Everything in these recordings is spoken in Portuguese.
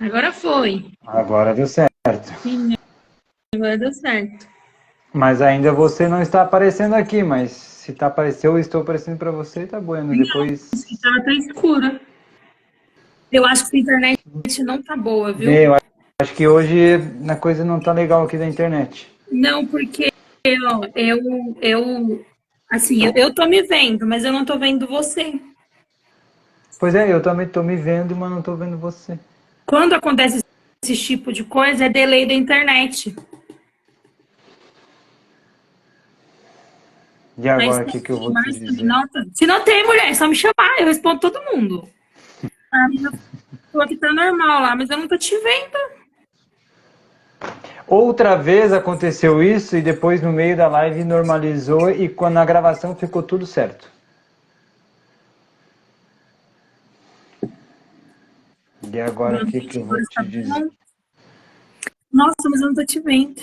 Agora foi. Agora deu certo. Sim, agora deu certo. Mas ainda você não está aparecendo aqui, mas se tá aparecendo, eu estou aparecendo para você, tá bueno. Esse Depois, tela tá escura. Eu acho que a internet não tá boa, viu? eu acho que hoje a coisa não tá legal aqui da internet. Não, porque ó, assim, eu tô me vendo, mas eu não tô vendo você. Pois é, eu também tô me vendo, mas não tô vendo você. Quando acontece esse tipo de coisa, é delay da internet. E Mas agora o tem que que eu vou te mais, você me dizer? nota. Se não tem, mulher, é só me chamar, eu respondo todo mundo. A menina falou que tá normal lá, mas eu não tô te vendo. Outra vez aconteceu isso e depois no meio da live normalizou e quando na gravação ficou tudo certo. E agora o que que Realmente, eu vou agora está te dizer? bom. Nossa, mas eu não tô te vendo.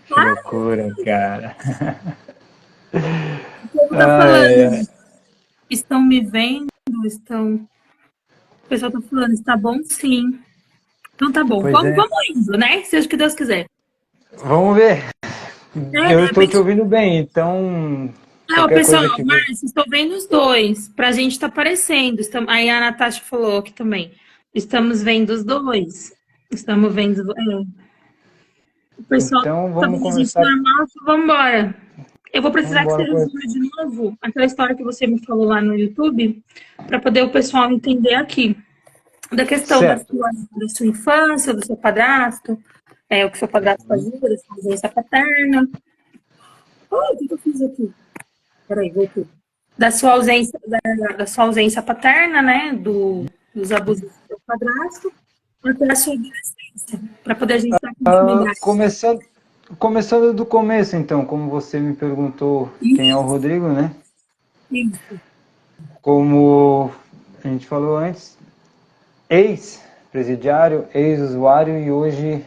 Que loucura, cara. O povo tá Ai, ai. falando, estão me vendo, estão. O pessoal tá falando, está bom sim. Então tá bom, Pois é. vamos indo, né? Seja o que Deus quiser. Vamos ver. É, de Eu estou te repente. ouvindo bem, então É, o qualquer pessoal, coisa que você. Márcio, estou vendo os dois. Pra gente tá aparecendo. Aí a Natasha falou aqui também. Estamos vendo os dois. Estamos vendo. O pessoal Então tá vamos vendo a gente conversar. normal, então vamos embora. Eu vou Vamos precisar que você embora com resuma de novo aquela história que você me falou lá no YouTube, para poder o pessoal entender aqui. Da questão certo. da sua infância, do seu padrasto, o que seu padrasto fazia, da sua ausência paterna. Oh, o que eu fiz aqui? Peraí, voltei. Da sua ausência paterna, né? Dos abusos do seu padrasto, até a sua adolescência, para poder a gente dar Ah, continuidade. começando do começo, então, como você me perguntou quem é o Isso, Rodrigo, né? isso. Como a gente falou antes, ex-presidiário, ex-usuário e hoje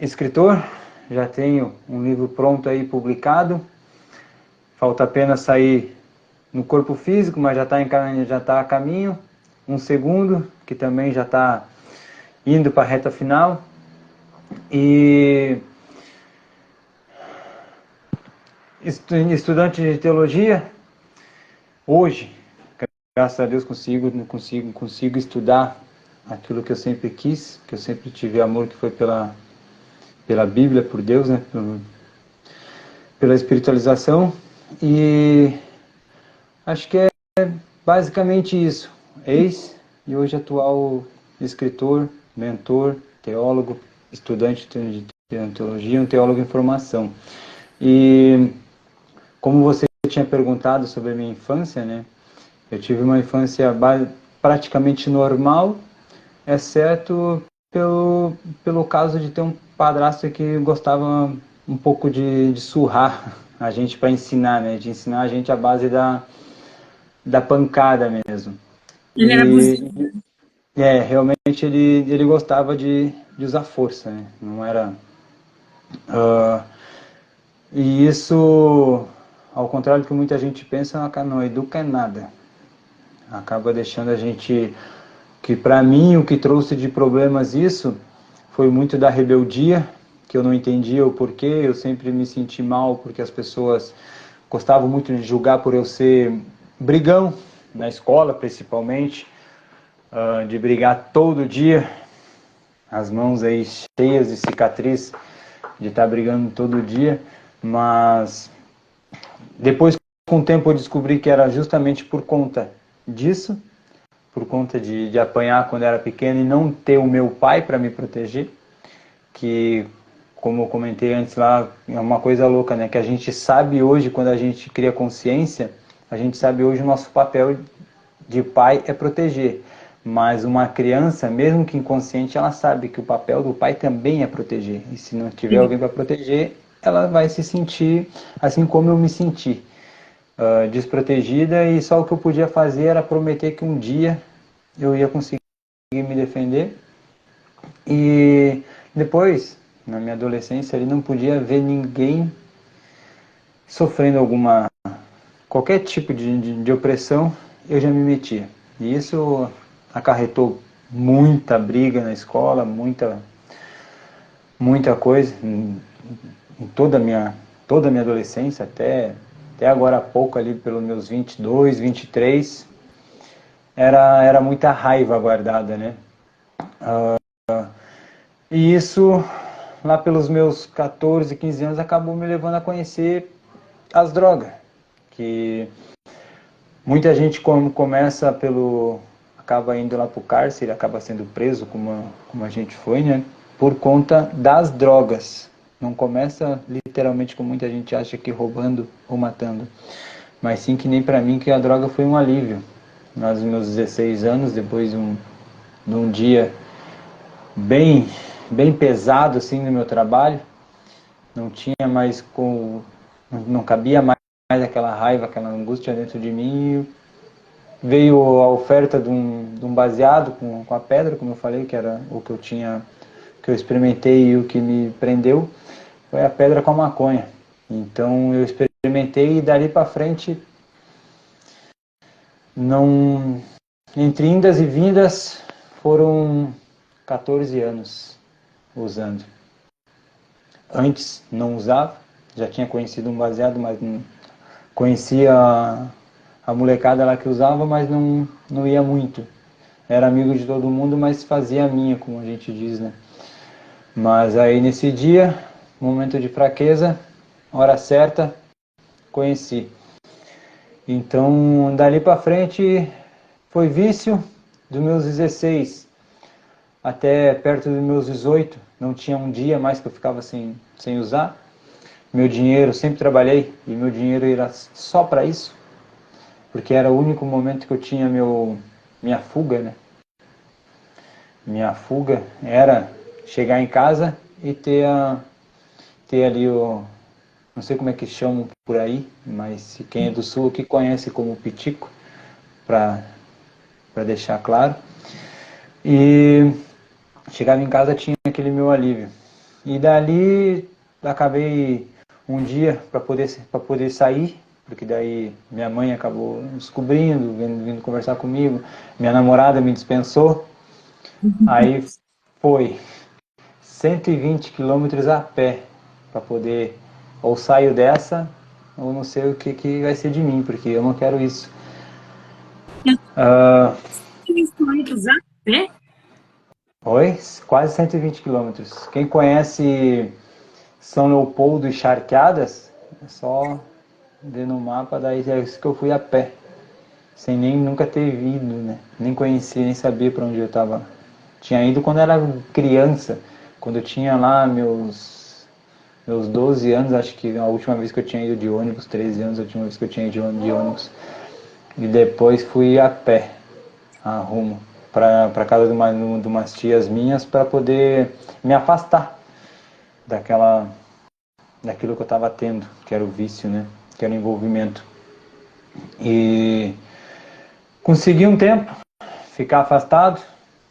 escritor. Já tenho um livro pronto aí publicado. Falta apenas sair no corpo físico, mas já tá a caminho. Um segundo, que também já está indo para a reta final. E estudante de teologia, hoje, graças a Deus consigo estudar aquilo que eu sempre quis, que eu sempre tive amor, que foi pela Bíblia, por Deus, né? Pela espiritualização. E acho que é basicamente isso. Ex e hoje atual escritor, mentor, teólogo, estudante de teologia, um teólogo em formação. E como você tinha perguntado sobre a minha infância, né? Eu tive uma infância praticamente normal, exceto pelo caso de ter um padrasto que gostava um pouco de surrar a gente para ensinar, né? De ensinar a gente a base da pancada mesmo. Ele era abusivo. E realmente ele gostava de usar força, né? Não era. E isso, ao contrário do que muita gente pensa, não educa é nada. Acaba deixando a gente. Que para mim o que trouxe de problemas isso foi muito da rebeldia, que eu não entendia o porquê, eu sempre me senti mal porque as pessoas gostavam muito de julgar por eu ser brigão, na escola principalmente, de brigar todo dia, as mãos aí cheias de cicatriz de estar brigando todo dia, mas depois com o tempo eu descobri que era justamente por conta disso, por conta de apanhar quando era pequeno e não ter o meu pai para me proteger, que como eu comentei antes lá, é uma coisa louca, né? Que a gente sabe hoje, quando a gente cria consciência, a gente sabe hoje o nosso papel de pai é proteger. Mas uma criança, mesmo que inconsciente, ela sabe que o papel do pai também é proteger. E se não tiver alguém para proteger, ela vai se sentir assim como eu me senti, desprotegida, e só o que eu podia fazer era prometer que um dia eu ia conseguir me defender. E depois, na minha adolescência, ele não podia ver ninguém sofrendo qualquer tipo de opressão, eu já me metia. E isso acarretou muita briga na escola, muita coisa, em toda a minha adolescência, até agora há pouco, ali pelos meus 22, 23, era muita raiva guardada, né? E isso, lá pelos meus 14, 15 anos, acabou me levando a conhecer as drogas, que muita gente começa acaba indo lá pro cárcere, acaba sendo preso, como a gente foi, né? Por conta das drogas. Não começa literalmente como muita gente acha que roubando ou matando, mas sim que nem para mim que a droga foi um alívio. Nos meus 16 anos, depois de um dia bem pesado assim no meu trabalho, não tinha mais não cabia mais aquela raiva, aquela angústia dentro de mim. Veio a oferta de um baseado com a pedra, como eu falei, que era o que que eu experimentei e o que me prendeu, foi a pedra com a maconha. Então eu experimentei e dali para frente, não, entre indas e vindas, foram 14 anos usando. Antes não usava, já tinha conhecido um baseado, mas não conhecia a molecada lá que usava, mas não ia muito. Era amigo de todo mundo, mas fazia a minha, como a gente diz, né? Mas aí nesse dia, momento de fraqueza, hora certa, conheci. Então, dali para frente, foi vício dos meus 16 até perto dos meus 18. Não tinha um dia mais que eu ficava sem usar. Meu dinheiro, sempre trabalhei, e meu dinheiro era só para isso, porque era o único momento que eu tinha minha fuga, né? Minha fuga era chegar em casa e ter ali não sei como é que chamam por aí, mas quem é do sul que conhece como pitico, para deixar claro. E chegava em casa, tinha aquele meu alívio. E dali acabei um dia para poder sair, porque daí minha mãe acabou descobrindo, vindo conversar comigo, minha namorada me dispensou. Aí foi 120 quilômetros a pé para poder, ou saio dessa, ou não sei o que vai ser de mim, porque eu não quero isso. Quilômetros a pé? Oi? Quase 120 quilômetros. Quem conhece São Leopoldo e Charqueadas, é só ver no mapa, daí é isso que eu fui a pé. Sem nem nunca ter ido, né? Nem conhecia, nem sabia para onde eu estava. Tinha ido quando era criança, quando eu tinha lá meus 12 anos, acho que a última vez que eu tinha ido de ônibus, 13 anos, a última vez que eu tinha ido de ônibus. E depois fui a pé, a rumo, para casa de umas tias minhas, para poder me afastar daquilo que eu estava tendo, que era o vício, né? Que era o envolvimento. E consegui um tempo ficar afastado,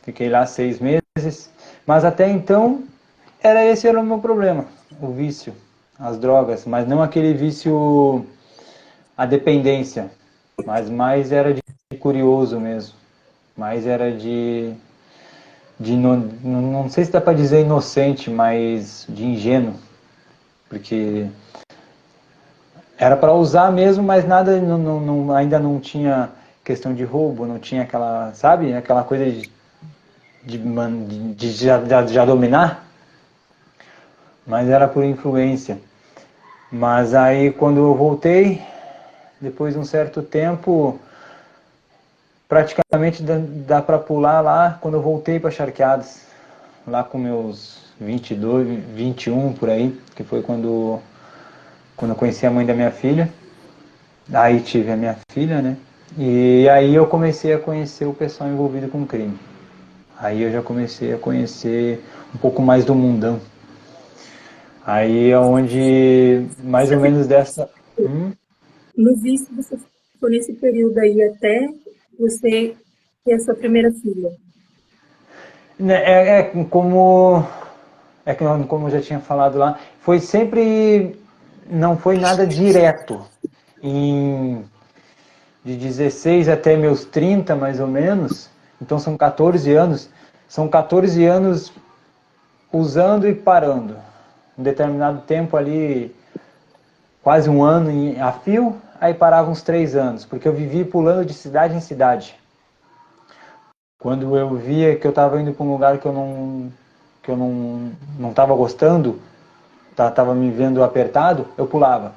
fiquei lá 6 meses, mas até então esse era o meu problema, o vício, as drogas, mas não aquele vício, a dependência, mas mais era de curioso mesmo, mais era não sei se dá para dizer inocente, mas de ingênuo, porque era para usar mesmo, mas nada, ainda não tinha questão de roubo, não tinha aquela, sabe, aquela coisa de já dominar, mas era por influência. Mas aí quando eu voltei, depois de um certo tempo, praticamente dá para pular lá, quando eu voltei para Charqueadas, lá com meus 22, 21 por aí, que foi quando eu conheci a mãe da minha filha. Aí tive a minha filha, né? E aí eu comecei a conhecer o pessoal envolvido com crime. Aí eu já comecei a conhecer um pouco mais do mundão. Aí é onde, mais ou menos dessa... No vício, você ficou nesse período aí até você ter a sua primeira filha. É como... como eu já tinha falado lá, foi sempre... Não foi nada direto. De 16 até meus 30, mais ou menos, Então são 14 anos usando e parando. Um determinado tempo ali, quase um ano a fio, aí parava uns 3 anos, porque eu vivia pulando de cidade em cidade. Quando eu via que eu estava indo para um lugar que eu não estava gostando, estava me vendo apertado, eu pulava.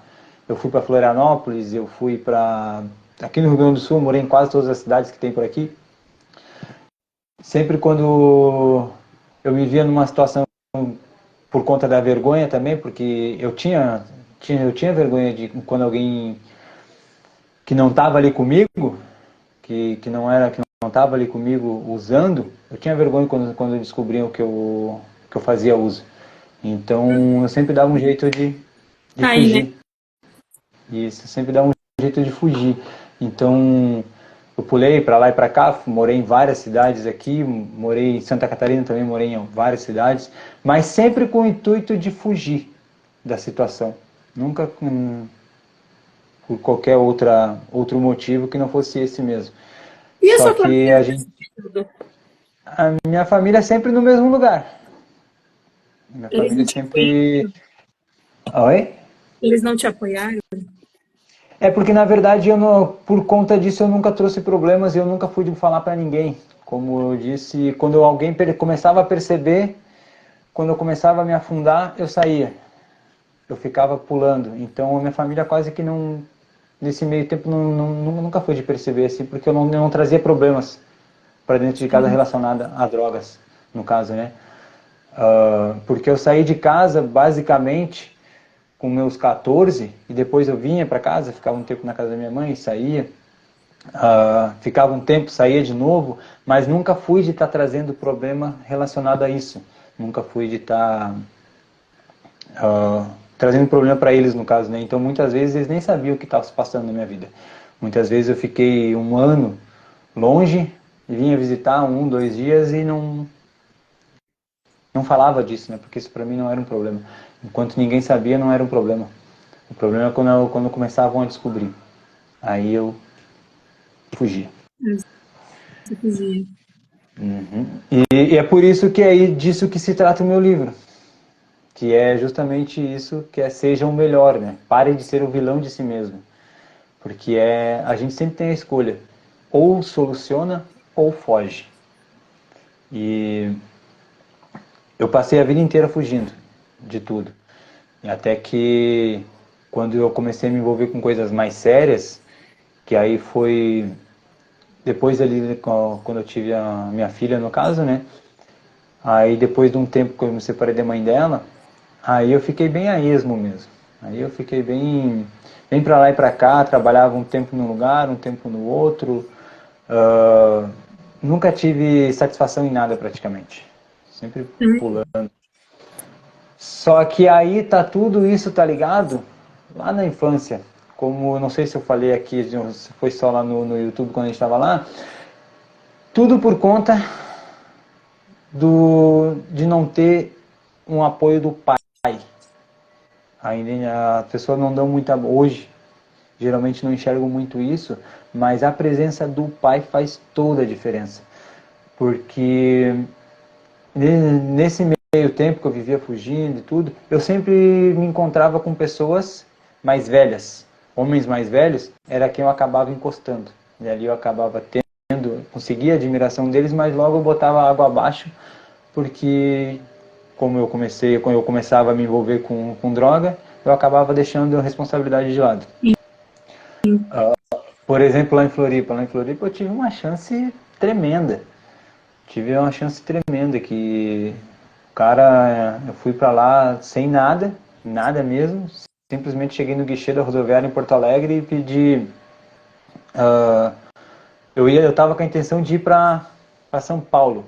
Eu fui para Florianópolis, eu fui para... Aqui no Rio Grande do Sul, eu morei em quase todas as cidades que tem por aqui. Sempre quando eu me via numa situação por conta da vergonha também, porque eu tinha vergonha de quando alguém que não estava ali comigo, que não estava ali comigo usando, eu tinha vergonha quando descobriam que eu fazia uso. Então eu sempre dava um jeito de Aí, né? fugir. Isso, eu sempre dava um jeito de fugir. Então eu pulei para lá e para cá, morei em várias cidades aqui, morei em Santa Catarina também, morei em várias cidades, mas sempre com o intuito de fugir da situação. Nunca por qualquer outro motivo que não fosse esse mesmo. E a Só sua que família nesse período? a minha família é sempre no mesmo lugar. Minha Eles família não é te apoiaram? sempre... Oi? Eles não te apoiaram? É porque, na verdade, por conta disso, eu nunca trouxe problemas e eu nunca fui de falar para ninguém. Como eu disse, quando alguém começava a perceber, quando eu começava a me afundar, eu saía. Eu ficava pulando. Então, a minha família quase que não... Nesse meio tempo, nunca foi de perceber, assim, porque eu não trazia problemas para dentro de casa relacionada a drogas, no caso, né? Porque eu saí de casa, basicamente, com meus 14, e depois eu vinha para casa, ficava um tempo na casa da minha mãe, saía, ficava um tempo, saía de novo, mas nunca fui de estar trazendo problema relacionado a isso. Nunca fui de estar trazendo problema para eles, no caso, né? Então, muitas vezes, eles nem sabiam o que estava se passando na minha vida. Muitas vezes eu fiquei um ano longe, e vinha visitar 1, 2 dias e não falava disso, né? Porque isso para mim não era um problema. Enquanto ninguém sabia, não era um problema. O problema é quando começavam a descobrir. Aí eu fugia. Você fazia. E é por isso que é disso que se trata o meu livro. Que é justamente isso, que é seja o melhor, né? Pare de ser o vilão de si mesmo. Porque a gente sempre tem a escolha. Ou soluciona ou foge. E eu passei a vida inteira fugindo de tudo. E até que quando eu comecei a me envolver com coisas mais sérias, que aí foi depois ali quando eu tive a minha filha no caso, né? Aí depois de um tempo que eu me separei da mãe dela, aí eu fiquei bem a esmo mesmo. Aí eu fiquei bem para lá e para cá, trabalhava um tempo num lugar, um tempo no outro. Nunca tive satisfação em nada praticamente. Sempre pulando. Só que aí tá tudo isso, tá ligado? Lá na infância. Como, não sei se eu falei aqui, se foi só lá no YouTube quando a gente estava lá. Tudo por conta de não ter um apoio do pai. Ainda a pessoa não dá muita... Hoje, geralmente não enxergo muito isso, mas a presença do pai faz toda a diferença. Porque nesse meio tempo que eu vivia fugindo e tudo, eu sempre me encontrava com pessoas mais velhas. Homens mais velhos era quem eu acabava encostando. E ali eu acabava conseguia a admiração deles, mas logo eu botava água abaixo, porque quando eu começava a me envolver com droga, eu acabava deixando a responsabilidade de lado. Por exemplo, lá em Floripa eu tive uma chance tremenda. Tive uma chance tremenda que cara, eu fui pra lá sem nada, nada mesmo. Simplesmente cheguei no guichê da rodoviária em Porto Alegre e pedi. Eu tava com a intenção de ir pra São Paulo.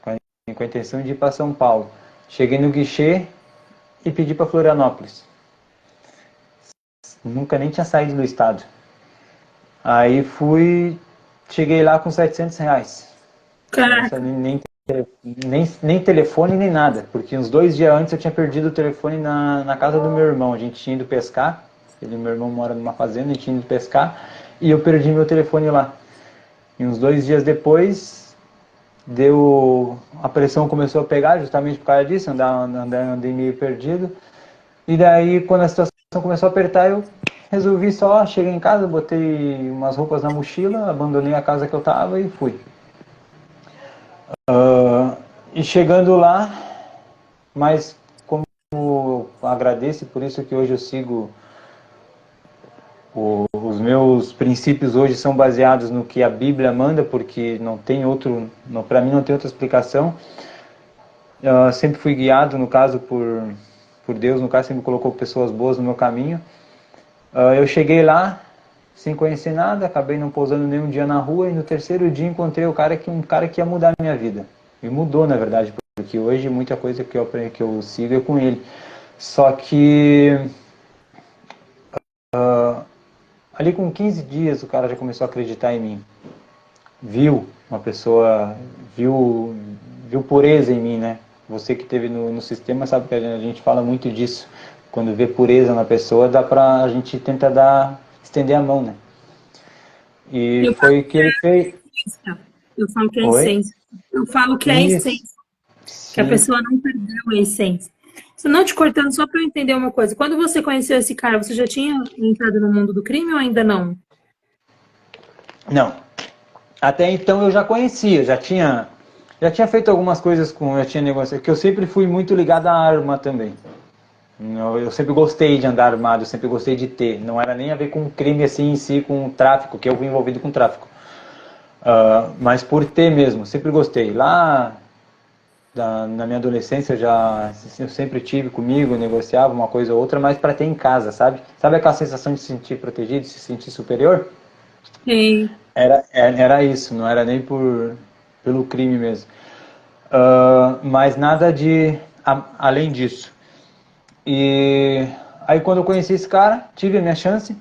Com a intenção de ir pra São Paulo. Cheguei no guichê e pedi pra Florianópolis. Nunca nem tinha saído do estado. Aí cheguei lá com R$ 700. Não Caraca, sabia nem telefone nem nada, porque uns 2 dias antes eu tinha perdido o telefone na casa do meu irmão. A gente tinha ido pescar, meu irmão mora numa fazenda, a gente tinha ido pescar, e eu perdi meu telefone lá. E uns 2 dias depois, a pressão começou a pegar, justamente por causa disso, andei meio perdido. E daí, quando a situação começou a apertar, eu resolvi só, cheguei em casa, botei umas roupas na mochila, abandonei a casa que eu tava e fui. E chegando lá, mas como agradeço, por isso que hoje eu sigo, os meus princípios hoje são baseados no que a Bíblia manda, porque não tem outro, para mim não tem outra explicação. Sempre fui guiado, no caso, por Deus, no caso, sempre colocou pessoas boas no meu caminho. Eu cheguei lá sem conhecer nada, acabei não pousando nenhum dia na rua, e no terceiro dia encontrei um cara que ia mudar a minha vida. E mudou, na verdade, porque hoje muita coisa que eu sigo é com ele. Só que ali com 15 dias o cara já começou a acreditar em mim. Viu uma pessoa, viu pureza em mim, né? Você que esteve no sistema sabe que a gente fala muito disso. Quando vê pureza na pessoa, a gente tenta estender a mão, né? E Eu foi falo o que ele fez. Eu falo que é a Oi? essência. Eu falo que é a Isso. essência, que a Sim. pessoa não perdeu a essência. Se não te cortando, só para eu entender uma coisa. Quando você conheceu esse cara, você já tinha entrado no mundo do crime ou ainda não? Não. Até então eu já conhecia, já tinha feito algumas coisas já tinha negócio, que eu sempre fui muito ligado à arma também. Eu sempre gostei de andar armado, eu sempre gostei de ter. Não era nem a ver com crime assim em si, com tráfico, que eu fui envolvido com tráfico. Mas por ter mesmo, sempre gostei. Lá na minha adolescência eu sempre tive comigo, negociava uma coisa ou outra, mas para ter em casa, sabe? Sabe aquela sensação de se sentir protegido, de se sentir superior? Sim. Era isso, não era nem pelo crime mesmo. Mas nada além disso. E aí quando eu conheci esse cara, tive a minha chance.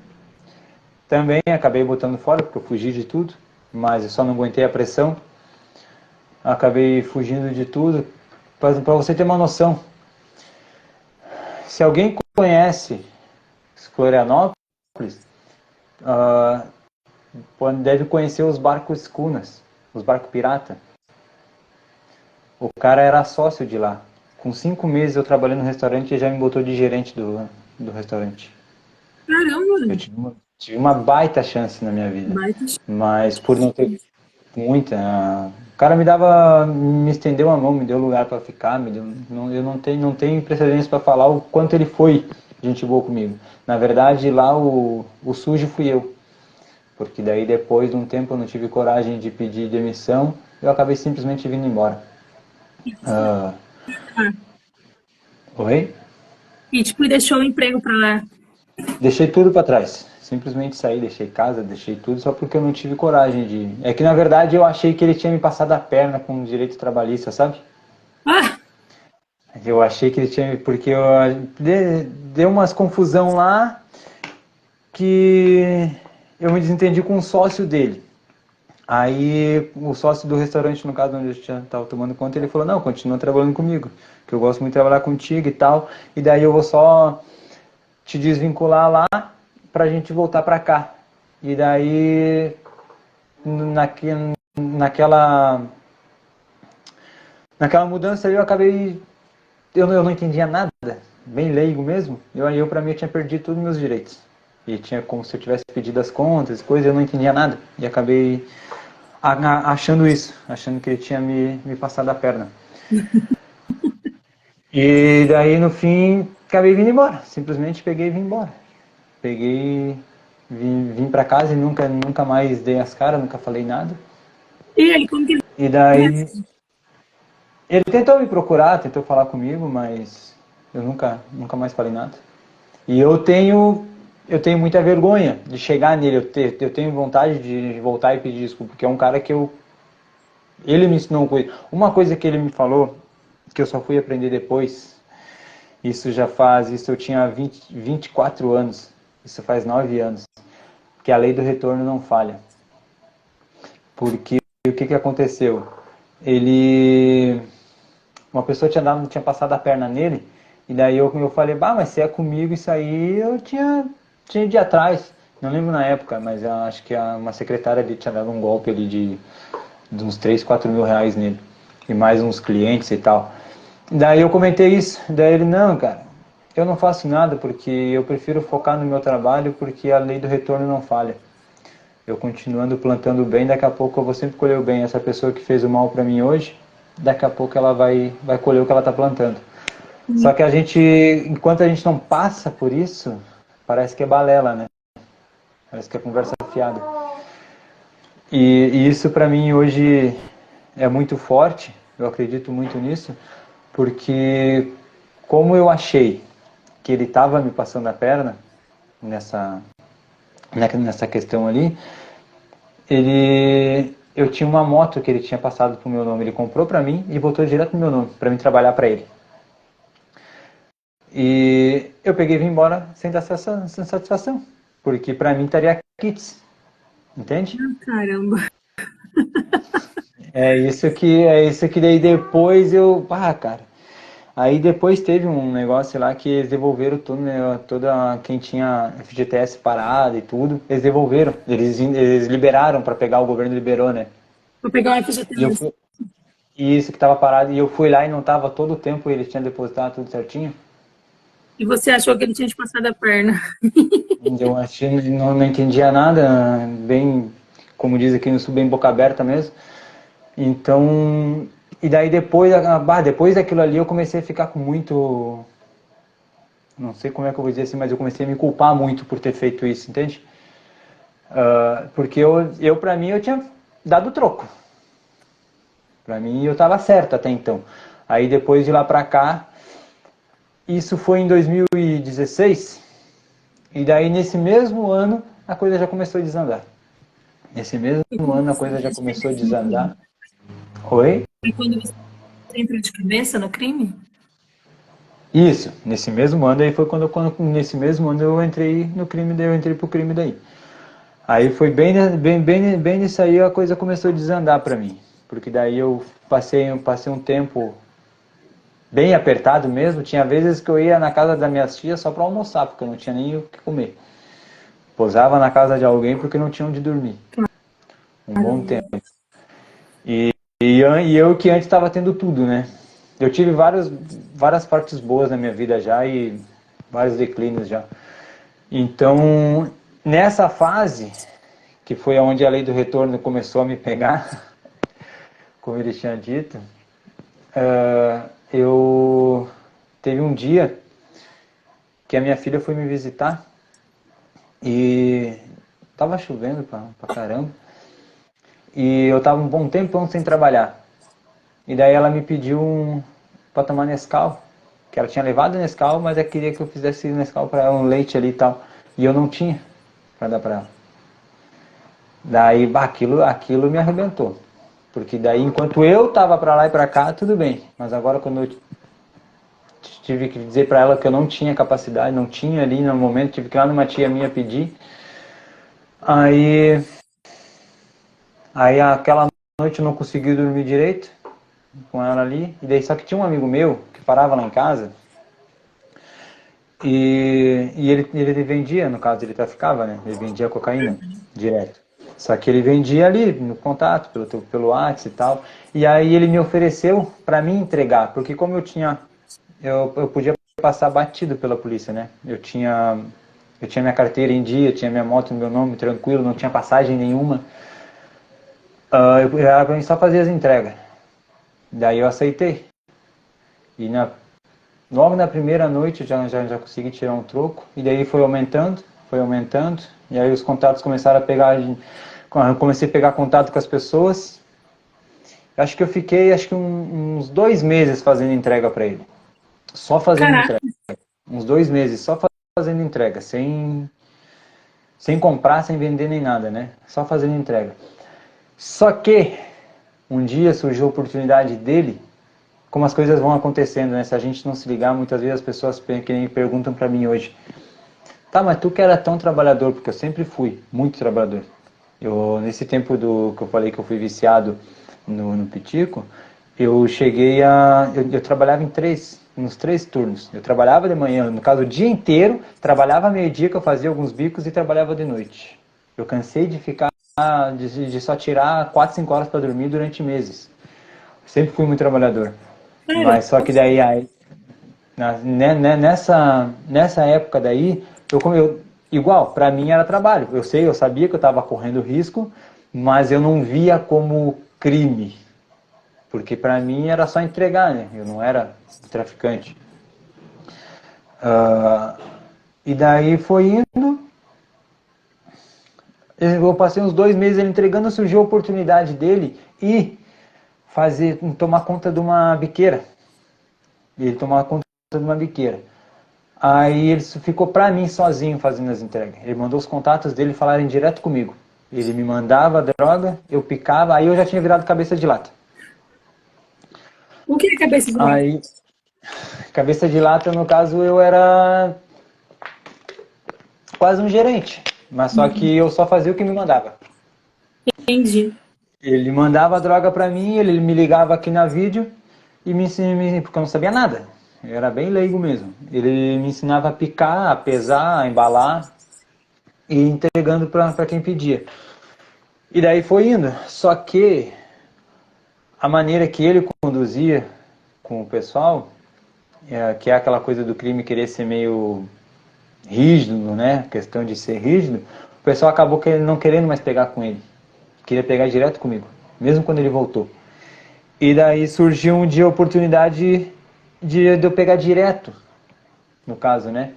Também acabei botando fora, porque eu fugi de tudo, mas eu só não aguentei a pressão. Acabei fugindo de tudo. Para você ter uma noção, se alguém conhece Florianópolis, uh, deve conhecer os barcos cunas, os barcos pirata. O cara era sócio de lá. Com 5 meses eu trabalhei no restaurante e já me botou de gerente do restaurante. Eu Caramba! tive uma baita chance na minha vida. Baita Mas por não ter muita. O cara me estendeu a mão, me deu lugar para ficar, eu não tenho precedência para falar o quanto ele foi gente boa comigo. Na verdade, lá o sujo fui eu. Porque daí depois de um tempo eu não tive coragem de pedir demissão, eu acabei simplesmente vindo embora. Ah, oi? E tipo, deixou o emprego pra lá. Deixei tudo para trás. Simplesmente saí, deixei casa, deixei tudo, só porque eu não tive coragem de. É que na verdade eu achei que ele tinha me passado a perna com direito trabalhista, sabe? Ah! Eu achei que ele tinha. Porque deu umas confusão lá que eu me desentendi com um sócio dele. Aí o sócio do restaurante, no caso onde eu estava tomando conta, ele falou: não, continua trabalhando comigo, que eu gosto muito de trabalhar contigo e tal. E daí eu vou só te desvincular lá pra gente voltar pra cá. E daí naquela naquela mudança eu acabei eu não entendia nada, bem leigo mesmo. Eu para mim eu tinha perdido todos os meus direitos. E tinha como se eu tivesse pedido as contas, coisas, eu não entendia nada. E acabei achando isso, achando que ele tinha me passado a perna. E daí no fim acabei vindo embora, simplesmente peguei e vim embora. Peguei, vim para casa e nunca mais dei as caras, nunca falei nada. E ele, como que ele E daí ele tentou me procurar, tentou falar comigo, mas eu nunca mais falei nada. E eu tenho muita vergonha de chegar nele, eu tenho vontade de voltar e pedir desculpa, porque é um cara que ele me ensinou uma coisa que ele me falou, que eu só fui aprender depois. Isso eu tinha 24 anos, isso faz 9 anos, que a lei do retorno não falha. Porque o que aconteceu? Uma pessoa tinha passado a perna nele, e daí eu falei, bah, mas se é comigo isso aí, eu tinha ido atrás. não lembro na época, mas eu acho que uma secretária ali tinha dado um golpe ali de uns 3, 4 mil reais nele. E mais uns clientes e tal. Daí eu comentei isso, daí ele, não, cara, eu não faço nada porque eu prefiro focar no meu trabalho porque a lei do retorno não falha. Eu continuando plantando o bem, daqui a pouco eu vou sempre colher o bem. Essa pessoa que fez o mal para mim hoje, daqui a pouco ela vai colher o que ela está plantando. Só que a gente, enquanto a gente não passa por isso, parece que é balela, né? Parece que é conversa fiada. E isso para mim hoje é muito forte, eu acredito muito nisso, porque como eu achei que ele estava me passando a perna nessa questão ali, eu tinha uma moto que ele tinha passado pro meu nome, ele comprou para mim e botou direto no meu nome, para mim trabalhar para ele. E eu peguei e vim embora sem dar satisfação, porque para mim estaria kits, entende? Caramba. É isso que daí depois eu, cara. Aí depois teve um negócio lá que eles devolveram tudo, né, toda quem tinha FGTS parado e tudo, eles devolveram, eles liberaram para pegar, o governo liberou, né? Vou pegar um E eu FGTS. fui, e isso que estava parado, e eu fui lá e não estava todo o tempo, eles tinham depositado tudo certinho. E você achou que ele tinha te passado a perna? Eu achei, não entendia nada, bem, como diz aqui no sul, bem boca aberta mesmo. Então, e daí depois daquilo ali eu comecei a ficar com muito, não sei como é que eu vou dizer assim, mas eu comecei a me culpar muito por ter feito isso, entende? Porque eu para mim eu tinha dado troco. Para mim eu estava certo até então. Aí depois de lá para cá, isso foi em 2016, e daí nesse mesmo ano a coisa já começou a desandar. Nesse mesmo Foi quando ano a você coisa já entrou de começou a cabeça no crime? desandar. Oi? Foi quando você entrou de cabeça no crime? Isso, nesse mesmo ano aí foi quando nesse mesmo ano eu entrei no crime, daí eu entrei pro crime daí. Aí foi bem nisso aí a coisa começou a desandar para mim, porque daí eu passei um tempo bem apertado mesmo, tinha vezes que eu ia na casa da minha tia só para almoçar, porque eu não tinha nem o que comer. Posava na casa de alguém porque não tinha onde dormir. Um bom tempo. E eu que antes estava tendo tudo, né? Eu tive várias partes boas na minha vida já e vários declínios já. Então, nessa fase, que foi onde a lei do retorno começou a me pegar, como ele tinha dito, eu teve um dia que a minha filha foi me visitar e tava chovendo pra caramba e eu tava um bom tempão sem trabalhar. E daí ela me pediu para tomar Nescau, que ela tinha levado Nescau, mas ela queria que eu fizesse Nescau para ela, um leite ali e tal. E eu não tinha para dar para ela. Daí, aquilo me arrebentou. Porque daí, enquanto eu tava para lá e para cá, tudo bem. Mas agora, quando eu tive que dizer para ela que eu não tinha capacidade, não tinha ali no momento, tive que ir lá numa tia minha pedir. Aí, aí aquela noite eu não consegui dormir direito com ela ali. E daí, só que tinha um amigo meu que parava lá em casa. E ele vendia, no caso, ele traficava, né? Ele vendia cocaína direto. Só que ele vendia ali no contato, pelo WhatsApp e tal. E aí ele me ofereceu para mim entregar, porque como eu podia passar batido pela polícia, né? Eu tinha minha carteira em dia, tinha minha moto no meu nome, tranquilo, não tinha passagem nenhuma. Era para mim só fazer as entregas. Daí eu aceitei. E logo na primeira noite já consegui tirar um troco, e daí foi aumentando, e aí os contatos começaram a pegar, eu comecei a pegar contato com as pessoas. Acho que eu fiquei uns 2 meses fazendo entrega para ele, só fazendo Caraca, entrega, uns 2 meses só fazendo entrega, sem comprar, sem vender nem nada, né? Só fazendo entrega. Só que um dia surgiu a oportunidade dele, como as coisas vão acontecendo, né? Se a gente não se ligar, muitas vezes as pessoas que nem perguntam para mim hoje: tá, mas tu que era tão trabalhador, porque eu sempre fui muito trabalhador. Nesse tempo que eu falei que eu fui viciado no Pitico, eu cheguei a... Eu trabalhava nos três turnos. Eu trabalhava de manhã, no caso, o dia inteiro, trabalhava meio-dia, que eu fazia alguns bicos, e trabalhava de noite. Eu cansei de ficar, de só tirar 4, 5 horas para dormir durante meses. Sempre fui muito trabalhador. Sério? Mas só que daí, nessa época daí, igual, para mim era trabalho. Eu sabia que eu estava correndo risco, mas eu não via como crime. Porque para mim era só entregar, né? Eu não era traficante. E daí foi indo. Eu passei uns 2 meses ele entregando, surgiu a oportunidade dele e tomar conta de uma biqueira. Ele tomar conta de uma biqueira. Aí ele ficou pra mim sozinho fazendo as entregas. Ele mandou os contatos dele falarem direto comigo. Ele me mandava a droga, eu picava, aí eu já tinha virado cabeça de lata. O que é cabeça de lata? Aí, cabeça de lata, no caso, eu era quase um gerente. Mas só que eu só fazia o que me mandava. Entendi. Ele mandava a droga pra mim, ele me ligava aqui na vídeo e me ensinava, porque eu não sabia nada. Eu era bem leigo mesmo. Ele me ensinava a picar, a pesar, a embalar e entregando para quem pedia. E daí foi indo. Só que a maneira que ele conduzia com o pessoal, que é aquela coisa do crime querer ser meio rígido, né? Questão de ser rígido, o pessoal acabou não querendo mais pegar com ele. Queria pegar direto comigo, mesmo quando ele voltou. E daí surgiu um dia a oportunidade de eu pegar direto, no caso, né?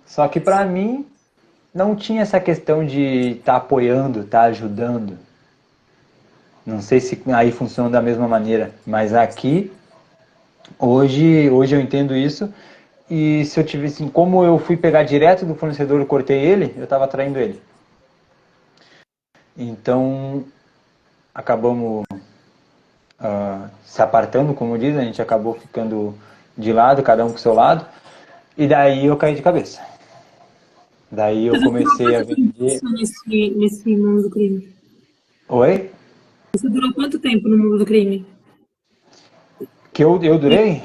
Só que pra mim não tinha essa questão de estar apoiando, estar ajudando. Não sei se aí funciona da mesma maneira, mas aqui, hoje eu entendo isso. E se eu tivesse, como eu fui pegar direto do fornecedor e cortei ele, eu estava traindo ele. Então, acabamos se apartando, como diz, a gente acabou ficando de lado, cada um pro seu lado. E daí eu caí de cabeça. Daí eu Você durou comecei a quanto tempo vender. nesse mundo do crime? Oi? Você durou quanto tempo no mundo do crime? Que eu durei?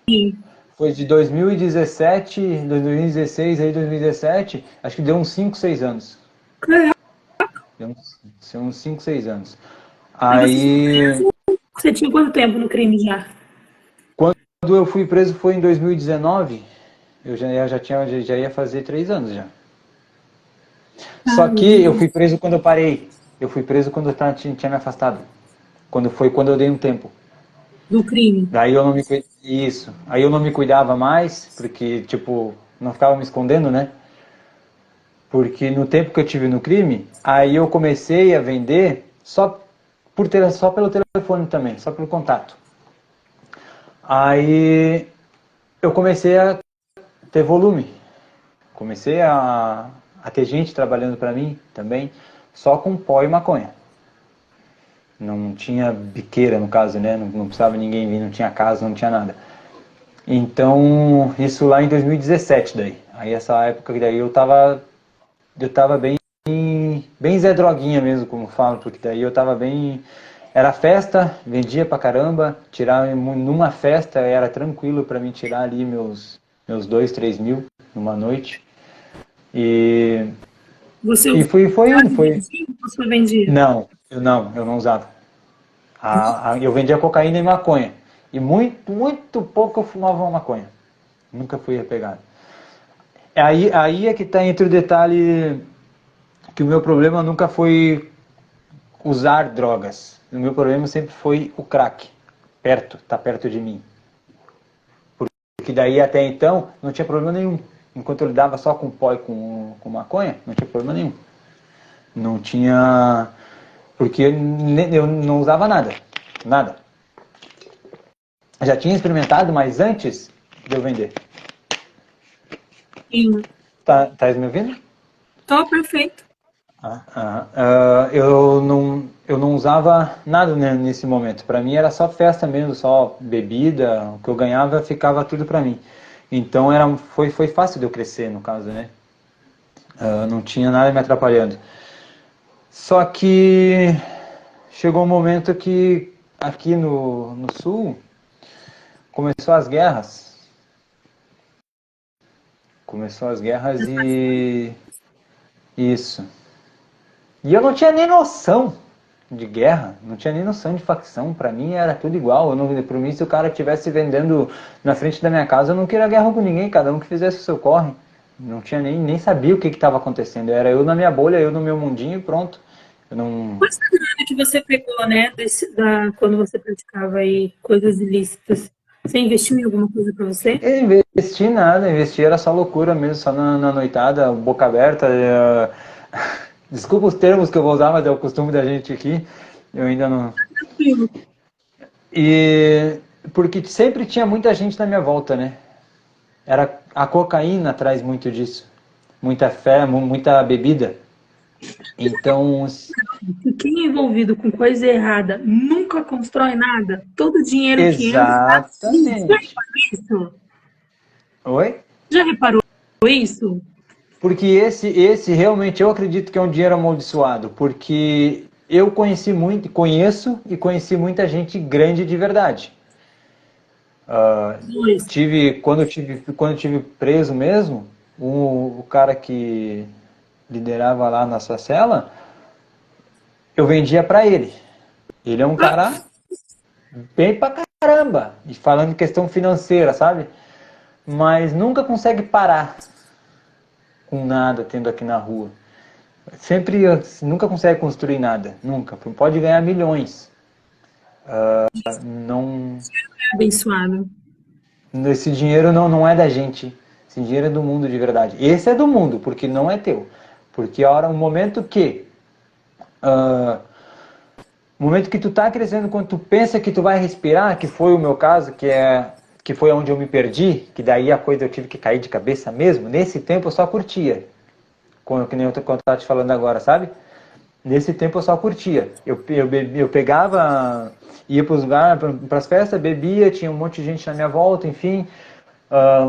Sim. Foi de 2017, 2016, aí 2017, acho que deu uns 5, 6 anos. Caraca, Deu uns 5, 6 anos. aí você foi Aí, preso. Você tinha quanto tempo no crime já? quando eu fui preso foi em 2019, já ia fazer 3 anos já. Só que eu fui preso quando eu parei. Eu fui preso quando eu tinha me afastado. Quando eu dei um tempo. Do crime. Daí eu não me isso. Aí eu não me cuidava mais, porque tipo, não ficava me escondendo, né? Porque no tempo que eu tive no crime, aí eu comecei a vender só pelo telefone também, só pelo contato. Aí eu comecei a ter volume. Comecei a ter gente trabalhando para mim também, só com pó e maconha. Não tinha biqueira, no caso, né? Não precisava ninguém vir, não tinha casa, não tinha nada. Então, isso lá em 2017 daí. Aí essa época daí eu tava bem Zé Droguinha mesmo, como falam, porque daí eu tava bem... Era festa, vendia pra caramba, tirar numa festa era tranquilo pra mim tirar ali meus 2, 3 mil numa noite. E, Você e usava foi indo, foi... vendia ou só vendia? Eu não usava. Eu vendia cocaína e maconha. E muito pouco eu fumava uma maconha. Nunca fui apegado. Aí é que está entre o detalhe que o meu problema nunca foi usar drogas. O meu problema sempre foi o crack. Tá perto de mim. Porque daí até então não tinha problema nenhum. Enquanto eu lidava só com pó e com maconha, não tinha problema nenhum. Não tinha... Porque eu não usava nada. Nada. Já tinha experimentado, mas antes de eu vender. Sim. Tá me ouvindo? Tô perfeito. Eu não usava nada, né, nesse momento. Para mim era só festa mesmo, só bebida. O que eu ganhava ficava tudo para mim. Então foi fácil de eu crescer, no caso, né? Não tinha nada me atrapalhando. Só que chegou um momento que aqui no sul, começou as guerras. Começou as guerras e... Isso. E eu não tinha nem noção de guerra, não tinha nem noção de facção. Pra mim era tudo igual. Pra mim, se o cara estivesse vendendo na frente da minha casa, eu não queria guerra com ninguém, cada um que fizesse o seu corre. Não tinha nem sabia o que estava acontecendo. Era eu na minha bolha, eu no meu mundinho e pronto. Eu não... Qual essa grana que você pegou, né, quando você praticava aí coisas ilícitas? Você investiu em alguma coisa para você? Investi nada, investi era só loucura mesmo, só na noitada, boca aberta. Desculpa os termos que eu vou usar, mas é o costume da gente aqui. Eu ainda não... Sim. E porque sempre tinha muita gente na minha volta, né? A cocaína traz muito disso. Muita fé, muita bebida. Então, E quem é envolvido com coisa errada nunca constrói nada. Todo o dinheiro que entra está assim. Já exatamente. reparou isso? Oi? Já reparou isso? Porque esse realmente eu acredito que é um dinheiro amaldiçoado, porque eu conheço e conheci muita gente grande de verdade. Dois. Quando eu tive preso mesmo, o cara que liderava lá na nossa cela, eu vendia para ele. Ele é um cara bem pra caramba, e falando em questão financeira, sabe? Mas nunca consegue parar com nada tendo aqui na rua. Sempre, nunca consegue construir nada, nunca. Pode ganhar milhões. Não, Abençoado. esse dinheiro não é da gente. Esse dinheiro é do mundo de verdade. Esse é do mundo, porque não é teu. Porque o momento que o momento que tu tá crescendo, quando tu pensa que tu vai respirar, que foi o meu caso, que foi onde eu me perdi, que daí a coisa eu tive que cair de cabeça mesmo, nesse tempo eu só curtia. Que nem eu tava te falando agora, sabe? Nesse tempo eu só curtia. Eu pegava, ia para os lugares, para as festas, bebia, tinha um monte de gente na minha volta, enfim,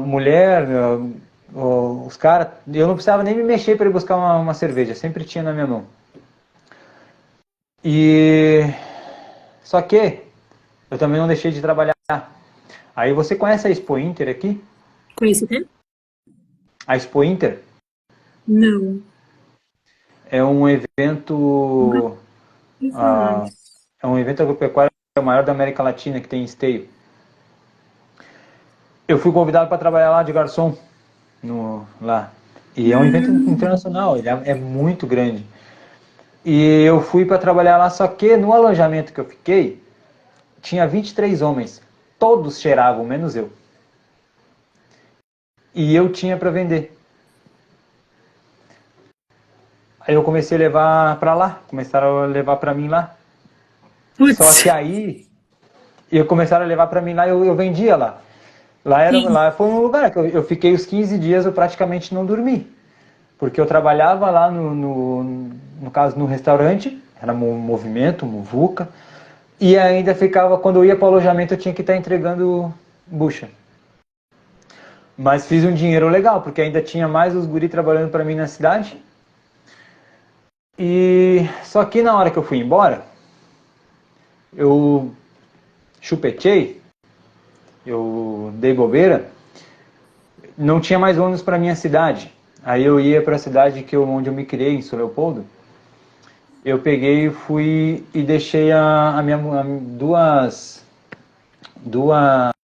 mulher, os caras. Eu não precisava nem me mexer para ir buscar uma cerveja, sempre tinha na minha mão. E só que eu também não deixei de trabalhar. Aí você conhece a Expo Inter aqui? Conhece o quê? A Expo Inter Não. é um Nunca evento, ouvi falar. ah, é um evento agropecuário maior da América Latina que tem esteio. Eu fui convidado para trabalhar lá de garçom lá. E é um evento internacional, ele é muito grande. E eu fui para trabalhar lá, só que no alojamento que eu fiquei, tinha 23 homens. Todos cheiravam, menos eu. E eu tinha para vender. Aí eu comecei a levar para lá, começaram a levar para mim lá. Só Putz, que aí, eu começaram a levar para mim lá, eu vendia lá. sim. Lá foi um lugar que eu fiquei os 15 dias, eu praticamente não dormi. Porque eu trabalhava lá no caso, no restaurante, era movimento, muvuca, e ainda ficava, quando eu ia para o alojamento, eu tinha que estar entregando bucha. Mas fiz um dinheiro legal, porque ainda tinha mais os guri trabalhando para mim na cidade. E só que na hora que eu fui embora, eu chupetei, eu dei bobeira, não tinha mais ônibus para minha cidade. Aí eu ia para a cidade onde eu me criei, em São Leopoldo. Eu peguei, fui e deixei duas duas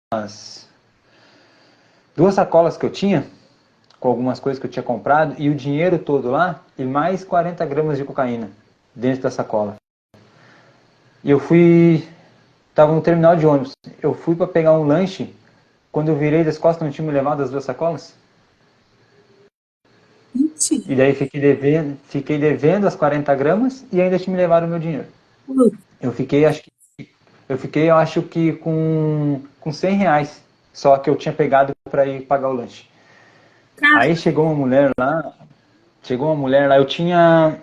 sacolas que eu tinha, com algumas coisas que eu tinha comprado, e o dinheiro todo lá, e mais 40 gramas de cocaína dentro da sacola. E eu estava no terminal de ônibus, eu fui para pegar um lanche, quando eu virei das costas não tinha me levado as duas sacolas. Mentira. E daí fiquei devendo as 40 gramas e ainda tinha me levado o meu dinheiro. Putz, Eu fiquei, eu acho que com 100 reais, só que eu tinha pegado para ir pagar o lanche. cara, Aí chegou uma mulher lá, eu tinha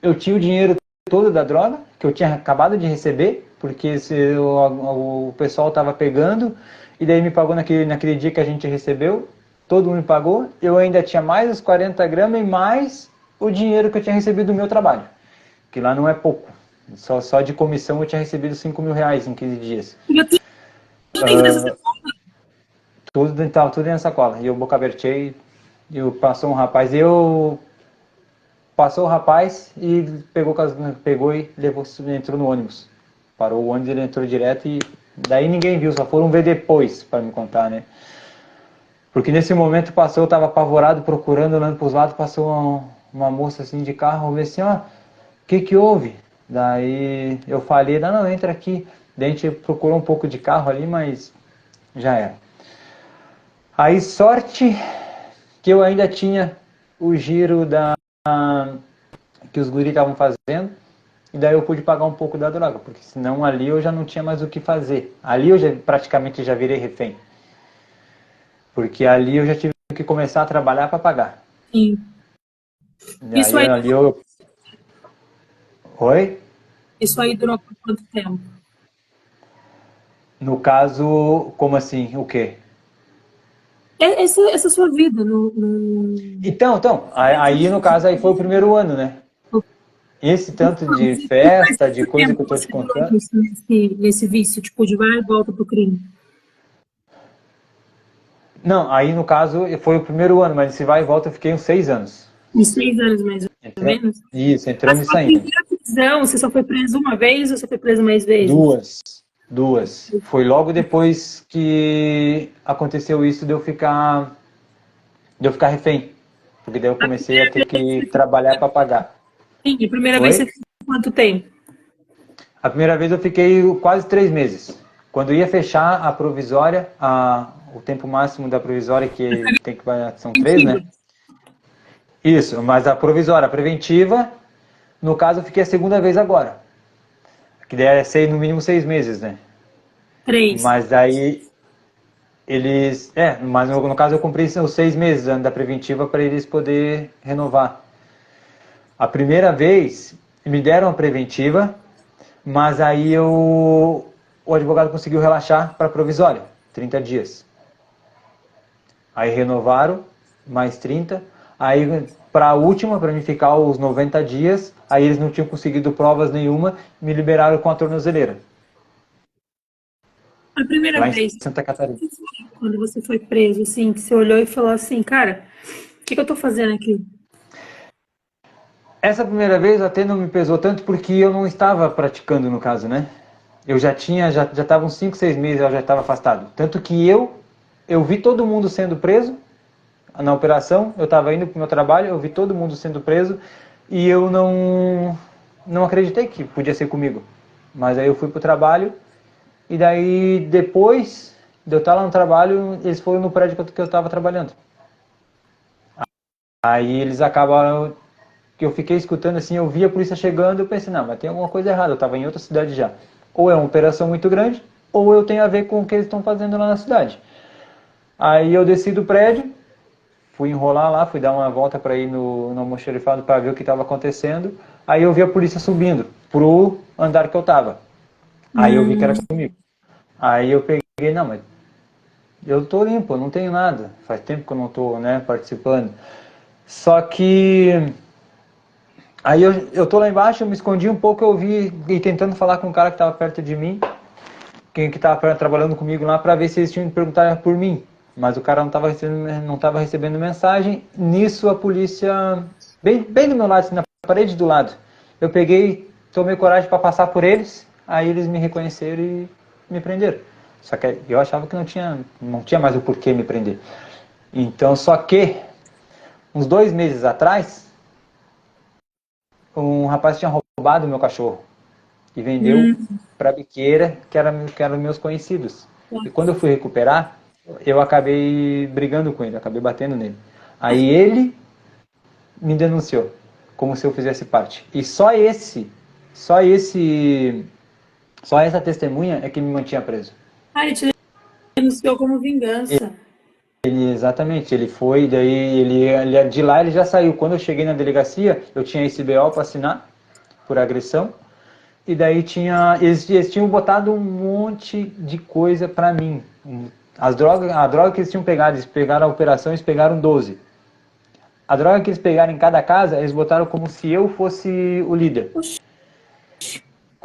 o dinheiro todo da droga, que eu tinha acabado de receber, porque o pessoal estava pegando, e daí me pagou naquele dia que a gente recebeu, todo mundo me pagou, eu ainda tinha mais os 40 gramas e mais o dinheiro que eu tinha recebido do meu trabalho, que lá não é pouco. Só de comissão eu tinha recebido 5 mil reais em 15 dias. Tudo dentro dessa sacola. Tudo dentro da sacola. E eu boca aberta e passou um rapaz. Passou o rapaz e pegou e levou, entrou no ônibus. Parou o ônibus, ele entrou direto e daí ninguém viu, só foram ver depois para me contar, né? Porque nesse momento passou, eu estava apavorado, procurando, olhando para os lados, passou uma moça assim de carro, eu falei assim, ó, o que houve? Daí eu falei, não, entra aqui. Daí a gente procurou um pouco de carro ali, mas já era. Aí sorte que eu ainda tinha o giro que os guris estavam fazendo, e daí eu pude pagar um pouco da droga, porque senão ali eu já não tinha mais o que fazer. Ali eu praticamente já virei refém. Porque ali eu já tive que começar a trabalhar para pagar. Sim. E Isso aí, ali eu... Oi? isso aí durou por quanto tempo? No caso, como assim? O quê? Essa sua vida Então, aí no caso aí foi o primeiro ano, né? Esse tanto de Mas festa, de quanto coisa que tempo eu tô te você durou contando. nesse vício, tipo, de vai e volta pro crime? Não, aí no caso foi o primeiro ano, mas se vai e volta eu fiquei uns 6 anos. Uns 6 anos, mais ou menos? Isso, A entrando e sua saindo. primeira prisão, você só foi preso uma vez ou você foi preso mais vezes? Duas. Foi logo depois que aconteceu isso de eu ficar refém. Porque daí eu A comecei a primeira ter vez que você trabalhar para pagar. sim, a primeira vez você Oi? ficou quanto tempo? A primeira vez eu fiquei quase 3 meses. Quando ia fechar a provisória, o tempo máximo da provisória, que tem que são 3, Mentira. né? Isso, mas a provisória, a preventiva, no caso eu fiquei a segunda vez agora. Que daí é ser no mínimo 6 meses, né? 3. Mas daí mas no caso eu cumpri os 6 meses da preventiva para eles poder renovar. A primeira vez me deram a preventiva, mas aí o advogado conseguiu relaxar para provisória, 30 dias. Aí renovaram, mais 30. Aí para a última, para mim ficar os 90 dias, aí eles não tinham conseguido provas nenhuma, me liberaram com a tornozeleira. A primeira Lá em vez, Santa Catarina. quando você foi preso, assim, que você olhou e falou assim, cara, o que eu tô fazendo aqui? Essa primeira vez até não me pesou tanto porque eu não estava praticando no caso, né? Eu já estava uns 5, 6 meses, eu já estava afastado. Tanto que eu vi todo mundo sendo preso na operação, eu estava indo para o meu trabalho, eu vi todo mundo sendo preso e eu não acreditei que podia ser comigo. Mas aí eu fui para o trabalho e daí depois de eu estar lá no trabalho, eles foram no prédio que eu estava trabalhando. Aí eles acabaram, que eu fiquei escutando assim, eu vi a polícia chegando, eu pensei, não, mas tem alguma coisa errada, eu estava em outra cidade já. Ou é uma operação muito grande, ou eu tenho a ver com o que eles estão fazendo lá na cidade. Aí eu desci do prédio, fui enrolar lá, fui dar uma volta para ir no almoxarifado para ver o que estava acontecendo. Aí eu vi a polícia subindo pro andar que eu estava. Aí eu vi que era comigo. Aí eu peguei, não, mas eu tô limpo, eu não tenho nada. Faz tempo que eu não tô, né, participando. Só que aí eu tô lá embaixo, eu me escondi um pouco, eu vi e tentando falar com um cara que estava perto de mim, quem que estava trabalhando comigo lá, para ver se eles tinham que perguntar por mim. Mas o cara não estava recebendo mensagem. Nisso a polícia, bem do meu lado, assim, na parede do lado. Eu peguei, tomei coragem para passar por eles, aí eles me reconheceram e me prenderam. Só que eu achava que não tinha mais o porquê me prender. Então, só que, uns 2 meses atrás, um rapaz tinha roubado meu cachorro e vendeu para a biqueira, que eram meus conhecidos. E quando eu fui recuperar, eu acabei brigando com ele, acabei batendo nele. Aí ele me denunciou, como se eu fizesse parte. E só essa testemunha é que me mantinha preso. Ah, ele te denunciou como vingança. Exatamente, ele foi, daí de lá ele já saiu. Quando eu cheguei na delegacia, eu tinha esse BO para assinar por agressão. E daí eles tinham botado um monte de coisa pra mim. A droga que eles tinham pegado, eles pegaram a operação, eles pegaram 12. A droga que eles pegaram em cada casa, eles botaram como se eu fosse o líder.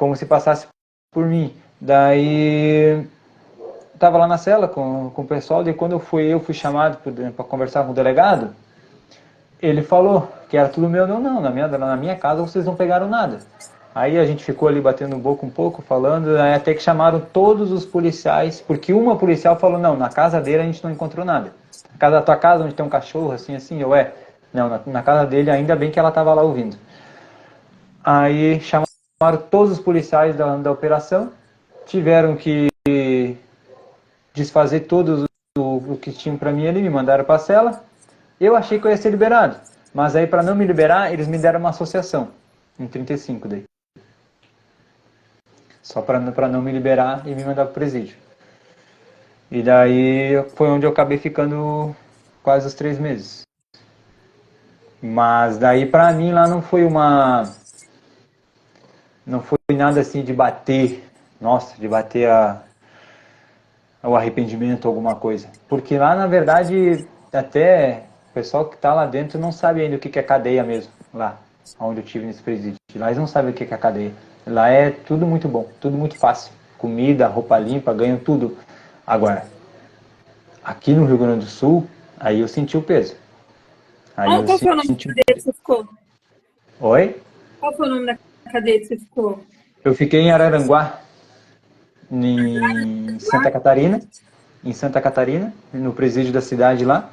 como se passasse por mim. Daí estava lá na cela com o pessoal, e quando eu fui chamado para conversar com o delegado, ele falou que era tudo meu. Não, na minha casa vocês não pegaram nada. Aí a gente ficou ali batendo boca um pouco, falando, até que chamaram todos os policiais, porque uma policial falou, não, na casa dele a gente não encontrou nada. Na casa da tua casa, onde tem um cachorro, assim, não, na casa dele, ainda bem que ela estava lá ouvindo. Aí chamaram todos os policiais da operação, tiveram que desfazer todos o que tinham para mim ali, me mandaram para a cela. Eu achei que eu ia ser liberado, mas aí para não me liberar, eles me deram uma associação, em 35 daí. Só para não me liberar e me mandar para o presídio. E daí foi onde eu acabei ficando quase os 3 meses. Mas daí para mim lá não foi nada assim de bater, de bater o arrependimento, alguma coisa. Porque lá, na verdade, até o pessoal que está lá dentro não sabe ainda o que é cadeia mesmo, lá onde eu tive nesse presídio. Lá eles não sabem o que é cadeia. Lá é tudo muito bom, tudo muito fácil. Comida, roupa limpa, ganham tudo. Agora, aqui no Rio Grande do Sul, aí eu senti o peso. Qual foi o nome da cadeia que você ficou? Oi? Qual foi o nome da cadeia que você ficou? Eu fiquei em Araranguá, em Santa Catarina, no presídio da cidade lá.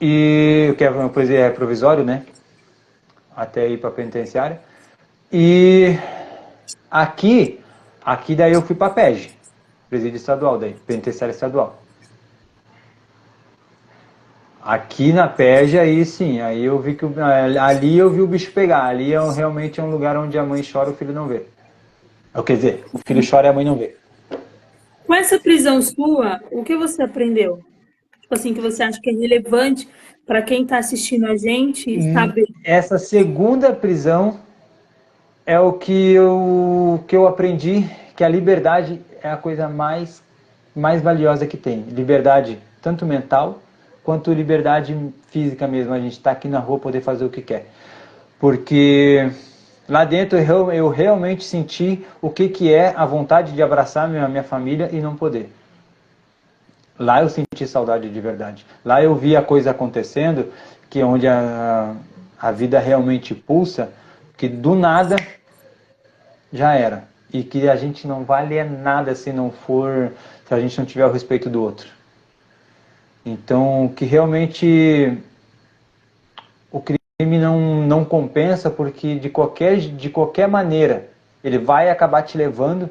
E que é provisório, né? Até ir para a penitenciária. E aqui daí eu fui para a PEG, presídio estadual daí, penitenciária estadual. Aqui na PEG, aí sim, aí eu vi que ali eu vi o bicho pegar. Ali realmente é um lugar onde a mãe chora e o filho não vê. Quer dizer, o filho chora e a mãe não vê. Com essa prisão sua, o que você aprendeu? Tipo assim, que você acha que é relevante para quem está assistindo a gente saber? Essa segunda prisão é o que eu aprendi, que a liberdade é a coisa mais valiosa que tem. Liberdade tanto mental quanto liberdade física mesmo. A gente está aqui na rua poder fazer o que quer. Porque lá dentro eu realmente senti o que é a vontade de abraçar minha família e não poder. Lá eu senti saudade de verdade. Lá eu vi a coisa acontecendo, que é onde a vida realmente pulsa, que do nada já era. E que a gente não vale nada se a gente não tiver o respeito do outro. Então, que realmente o crime não compensa, porque de qualquer maneira ele vai acabar te levando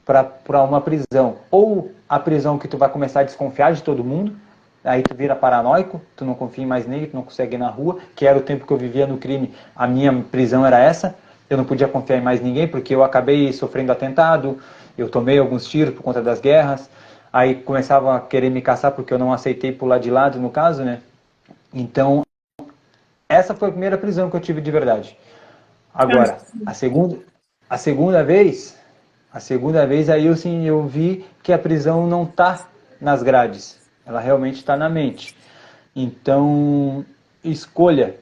para uma prisão. Ou a prisão que tu vai começar a desconfiar de todo mundo, aí tu vira paranoico, tu não confia em mais ninguém, tu não consegue ir na rua, que era o tempo que eu vivia no crime, a minha prisão era essa, eu não podia confiar em mais ninguém, porque eu acabei sofrendo atentado, eu tomei alguns tiros por conta das guerras, aí começava a querer me caçar porque eu não aceitei pular de lado, no caso, né? Então, essa foi a primeira prisão que eu tive de verdade. Agora, a segunda vez aí eu vi que a prisão não está nas grades, ela realmente está na mente. Então, escolha.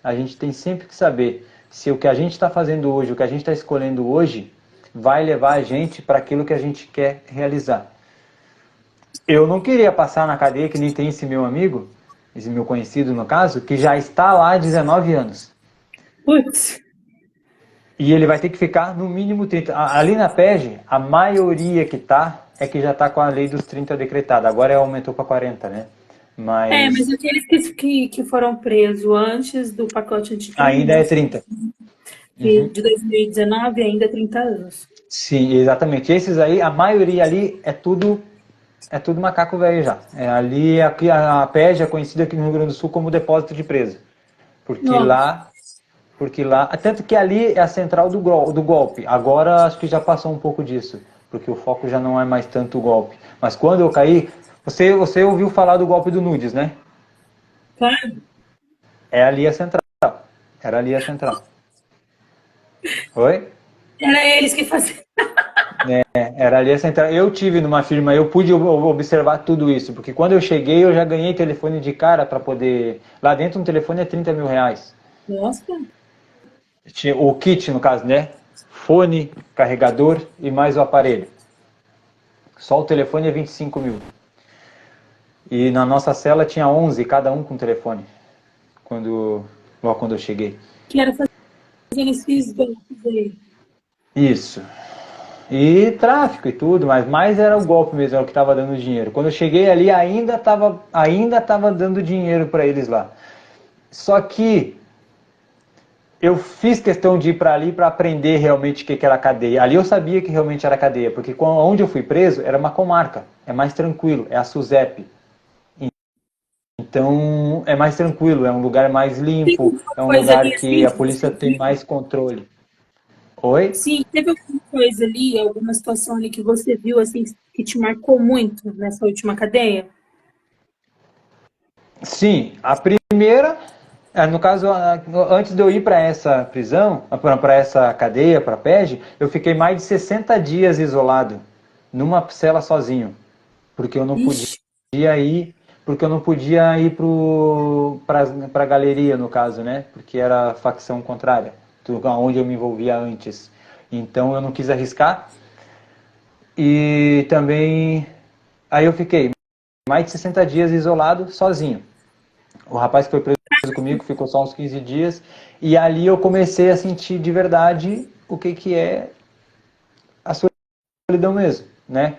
A gente tem sempre que saber se o que a gente está fazendo hoje, o que a gente está escolhendo hoje, vai levar a gente para aquilo que a gente quer realizar. Eu não queria passar na cadeia que nem tem esse meu amigo, esse meu conhecido no caso, que já está lá há 19 anos. Putz. E ele vai ter que ficar no mínimo 30. Ali na PEG, a maioria que está é que já está com a lei dos 30 decretada. Agora aumentou para 40, né? Mas aqueles que foram presos antes do pacote anticrime, ainda é 30. De 2019, ainda é 30 anos. Sim, exatamente. Esses aí, a maioria ali é tudo macaco velho já. Aqui a PEG é conhecida aqui no Rio Grande do Sul como depósito de preso. Porque lá, tanto que ali é a central do golpe. Agora acho que já passou um pouco disso, porque o foco já não é mais tanto o golpe. Mas quando eu caí, você ouviu falar do golpe do Nudes, né? Claro. É ali a central. Era ali a central. Oi? Era eles que faziam. Era ali a central. Eu tive numa firma, eu pude observar tudo isso, porque quando eu cheguei eu já ganhei telefone de cara para poder... Lá dentro um telefone é 30 mil reais. Nossa. Tinha o kit, no caso, né? Fone, carregador e mais o aparelho. Só o telefone é 25 mil. E na nossa cela tinha 11, cada um com telefone, logo quando eu cheguei. Que era fazendo esses golpes aí. Isso. E tráfico e tudo, mas mais era o golpe mesmo, era o que estava dando dinheiro. Quando eu cheguei ali, ainda tava dando dinheiro para eles lá. Só que eu fiz questão de ir para ali para aprender realmente o que era cadeia. Ali eu sabia que realmente era cadeia, porque onde eu fui preso era uma comarca, é mais tranquilo, é a SUSEP. Então é mais tranquilo, é um lugar mais Tem limpo, alguma é um coisa lugar ali que assim a que você polícia tem viu? mais controle. Oi? Sim, teve alguma coisa ali, alguma situação ali que você viu assim que te marcou muito nessa última cadeia? Sim, a primeira, no caso, antes de eu ir para essa prisão, para essa cadeia, para a PEG, eu fiquei mais de 60 dias isolado, numa cela sozinho, porque eu não podia Ixi, ir, porque eu não podia ir para a galeria, no caso, né? Porque era a facção contrária, onde eu me envolvia antes. Então eu não quis arriscar e também aí eu fiquei mais de 60 dias isolado, sozinho. O rapaz que foi preso comigo ficou só uns 15 dias. E ali eu comecei a sentir de verdade o que é a solidão mesmo, né?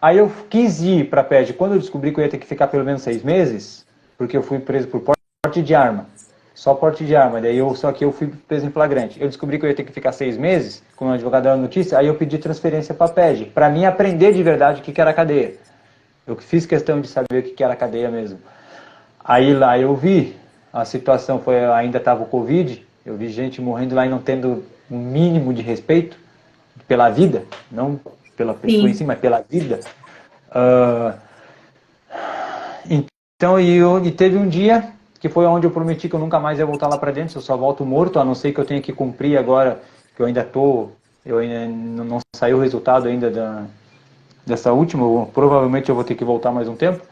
Aí eu quis ir para a PED. Quando eu descobri que eu ia ter que ficar pelo menos 6 meses, porque eu fui preso por porte de arma. Só porte de arma. Só que eu fui preso em flagrante. Eu descobri que eu ia ter que ficar 6 meses, como o advogado deu a notícia, aí eu pedi transferência para a PED, para mim aprender de verdade o que era cadeia. Eu fiz questão de saber o que era cadeia mesmo. Aí lá eu vi, a situação ainda estava o Covid, eu vi gente morrendo lá e não tendo um mínimo de respeito pela vida, não pela pessoa em sim. si, mas pela vida. Uh, então, e teve um dia que foi onde eu prometi que eu nunca mais ia voltar lá para dentro, eu só volto morto, a não ser que eu tenha que cumprir agora, que eu ainda não saiu o resultado ainda dessa última, provavelmente eu vou ter que voltar mais um tempo.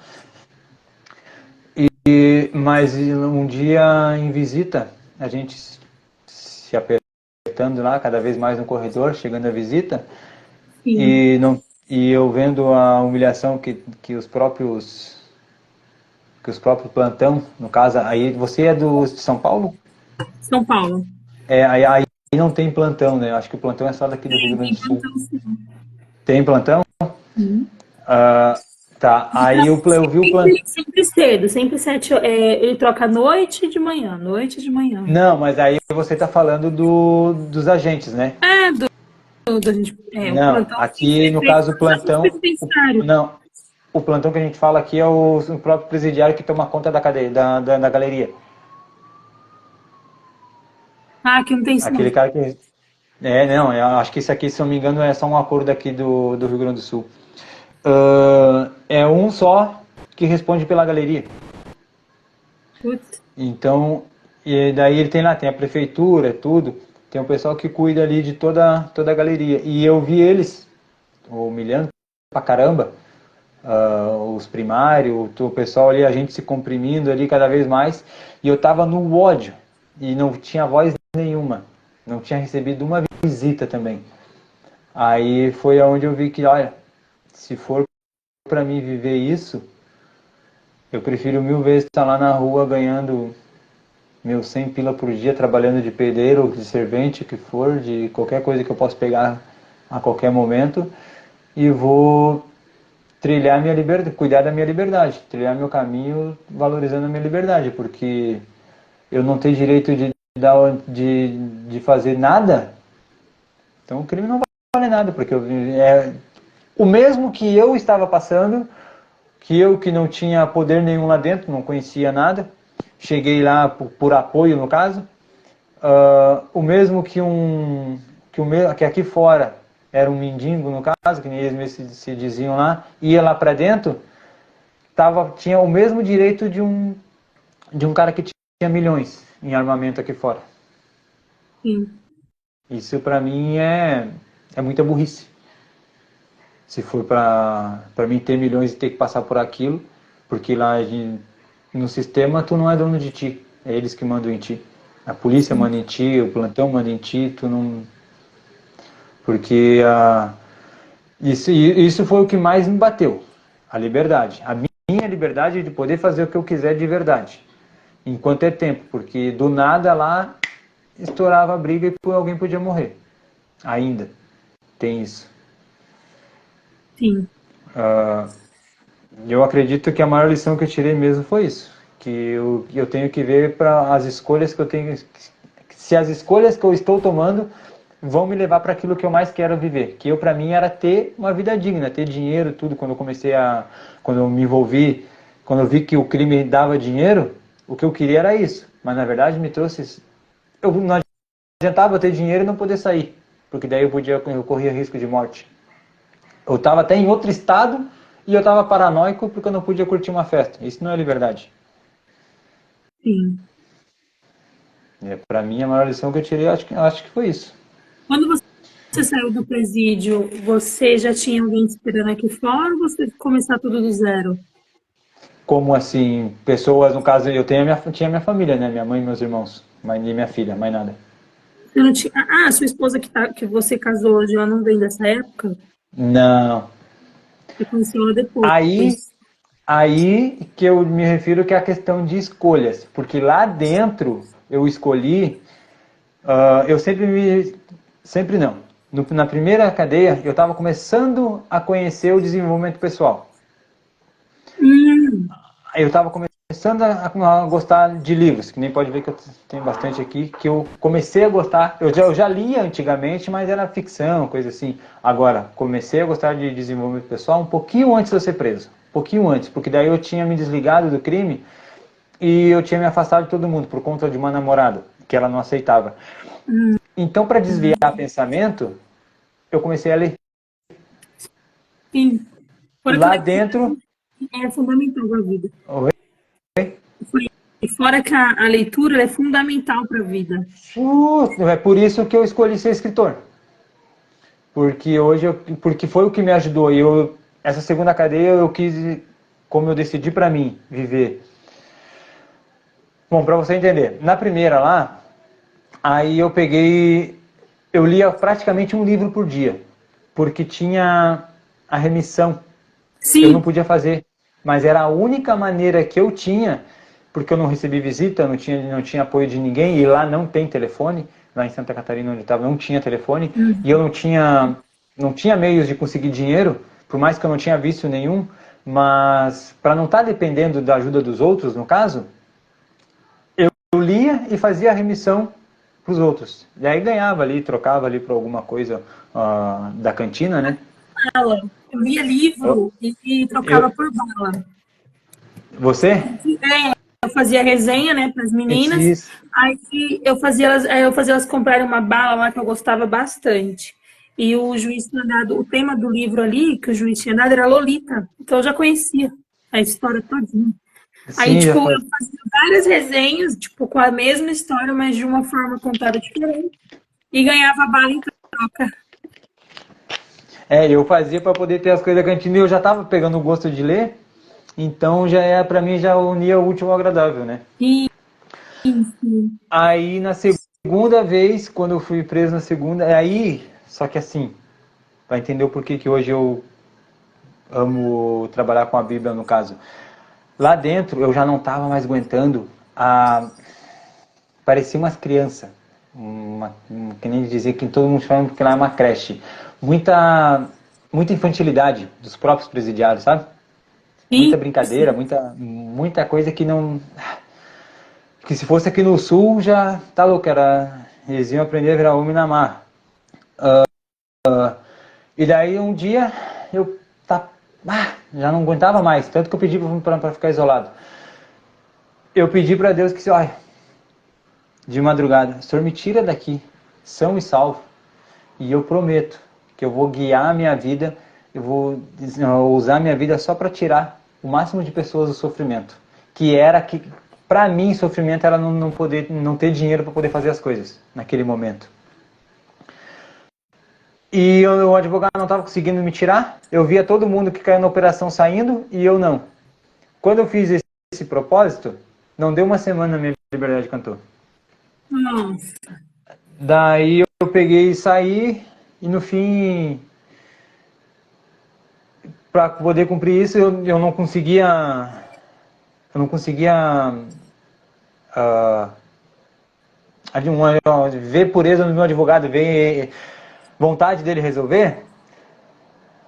Mas um dia em visita, a gente se apertando lá cada vez mais no corredor, chegando a visita, Sim. e eu vendo a humilhação que os próprios plantão, no caso, aí você é de São Paulo? São Paulo. Aí não tem plantão, né? Acho que o plantão é só daqui do Rio Grande Tem do Sul. plantão, sim. Tem plantão? Sim. Ah, tá, aí eu vi o plantão. Sempre cedo, sempre sete. Ele troca noite de manhã, noite de manhã. Não, mas aí você está falando dos agentes, né? É, da gente, o Não, plantão tem que aqui ser no feito caso o nos atos plantão, penitenciários. não, o plantão que a gente fala aqui é o próprio presidiário que toma conta da cadeia, da galeria. Ah, aqui não tem isso não. Aquele cara que. Não, eu acho que isso aqui, se eu não me engano, é só um acordo aqui do Rio Grande do Sul. É um só que responde pela galeria. Putz, Então, e daí ele tem lá, tem a prefeitura, tudo, tem um pessoal que cuida ali de toda a galeria. E eu vi eles humilhando pra caramba, os primários, o pessoal ali, a gente se comprimindo ali cada vez mais, e eu tava no ódio, e não tinha voz nenhuma, não tinha recebido uma visita também. Aí foi aonde eu vi que, olha, se for para mim viver isso, eu prefiro 1000 vezes estar lá na rua ganhando meus 100 pila por dia, trabalhando de pedreiro, de servente, o que for, de qualquer coisa que eu possa pegar a qualquer momento, e vou trilhar minha liberdade, cuidar da minha liberdade, trilhar meu caminho valorizando a minha liberdade, porque eu não tenho direito de fazer nada, então o crime não vale nada, porque é o mesmo que eu estava passando, que eu que não tinha poder nenhum lá dentro, não conhecia nada, cheguei lá por apoio no caso, o mesmo que aqui fora era um mendigo no caso, que nem eles se diziam lá, ia lá para dentro, tinha o mesmo direito de um cara que tinha milhões em armamento aqui fora. sim. Isso para mim é muita burrice. Se for para mim ter milhões e ter que passar por aquilo, porque lá no sistema tu não é dono de ti, é eles que mandam em ti. A polícia manda em ti, o plantão manda em ti, tu não... Porque isso foi o que mais me bateu, a liberdade. A minha liberdade de poder fazer o que eu quiser de verdade, enquanto é tempo, porque do nada lá estourava a briga e alguém podia morrer. Ainda tem isso. Sim. Eu acredito que a maior lição que eu tirei mesmo foi isso, que eu tenho que ver para as escolhas que eu tenho, se as escolhas que eu estou tomando vão me levar para aquilo que eu mais quero viver, que eu para mim era ter uma vida digna, ter dinheiro, tudo. Quando eu me envolvi, quando eu vi que o crime dava dinheiro, o que eu queria era isso, mas na verdade me trouxe, eu não adiantava ter dinheiro e não poder sair, porque daí eu corria risco de morte. Eu estava até em outro estado e eu estava paranoico porque eu não podia curtir uma festa. Isso não é liberdade. Sim. Para mim, a maior lição que eu tirei, acho que foi isso. Quando você saiu do presídio, você já tinha alguém esperando aqui fora ou você começar tudo do zero? Como assim, pessoas, no caso, tinha minha família, né? Minha mãe e meus irmãos, mas nem minha filha, mais nada. Você não tinha... Ah, sua esposa que você casou hoje, ela não vem dessa época? Não. Você conheceu ela depois. Aí, aí que eu me refiro que é a questão de escolhas, porque lá dentro eu escolhi, eu sempre não. Na primeira cadeia, eu estava começando a conhecer o desenvolvimento pessoal. Hum, Eu estava começando a gostar de livros, que nem pode ver que eu tenho bastante aqui, que eu comecei a gostar. Eu já lia antigamente, mas era ficção, coisa assim. Agora, comecei a gostar de desenvolvimento pessoal um pouquinho antes de eu ser preso. Um pouquinho antes, porque daí eu tinha me desligado do crime e eu tinha me afastado de todo mundo por conta de uma namorada, que ela não aceitava. Então, para desviar pensamento, eu comecei a ler. sim. E Fora que lá dentro... é fundamental para a vida. Oi? E fora que a leitura ela é fundamental para a vida. É por isso que eu escolhi ser escritor. Porque foi o que me ajudou. E essa segunda cadeia eu quis, como eu decidi para mim viver. Bom, para você entender, na primeira lá, aí eu lia praticamente um livro por dia, porque tinha a remissão. Eu não Sim. podia fazer, mas era a única maneira que eu tinha, porque eu não recebi visita, não tinha apoio de ninguém, e lá não tem telefone, lá em Santa Catarina onde eu estava não tinha telefone, e eu não tinha meios de conseguir dinheiro, por mais que eu não tinha vício nenhum, mas para não estar dependendo da ajuda dos outros, no caso, eu lia e fazia a remissão para os outros. E aí ganhava ali, trocava ali por alguma coisa da cantina, né? Bala. Eu lia Eu, livro e trocava eu- por bala. você? Eu fazia resenha, né, para as meninas. Isso. Aí eu fazia elas comprarem uma bala lá que eu gostava bastante. E o juiz tinha dado, o tema do livro ali, que o juiz tinha dado, era Lolita. Então eu já conhecia a história todinha. Aí, Sim, já tipo, eu faz. fazia várias resenhas, tipo, com a mesma história, mas de uma forma contada diferente. E ganhava bala em troca. Eu fazia para poder ter as coisas da cantina e eu já estava pegando o gosto de ler, então para mim já unia o útil ao agradável, né? E, enfim, Aí na segunda vez, quando eu fui preso na segunda, só que assim, para entender o porquê que hoje eu amo trabalhar com a Bíblia no caso. Lá dentro eu já não estava mais aguentando parecia umas crianças, que nem dizer que todo mundo chama porque lá é uma creche. Muita infantilidade dos próprios presidiários, sabe? Muita isso. brincadeira, muita coisa que não. Que se fosse aqui no sul já tá louco, eles iam aprender a virar homem na marra. E daí um dia eu já não aguentava mais, tanto que eu pedi para ficar isolado. Eu pedi para Deus que, olha, de madrugada, o Senhor me tira daqui, são e salvo. E eu prometo que eu vou guiar a minha vida, eu vou usar a minha vida só para tirar o máximo de pessoas do sofrimento. Que para mim, sofrimento era não ter dinheiro para poder fazer as coisas naquele momento. E o advogado não estava conseguindo me tirar, eu via todo mundo que caiu na operação saindo e eu não. Quando eu fiz esse propósito, não deu uma semana a minha liberdade cantou. Nossa. Daí eu peguei e saí, e no fim, para poder cumprir isso, eu não conseguia. Eu não conseguia ver pureza no meu advogado, ver vontade dele resolver.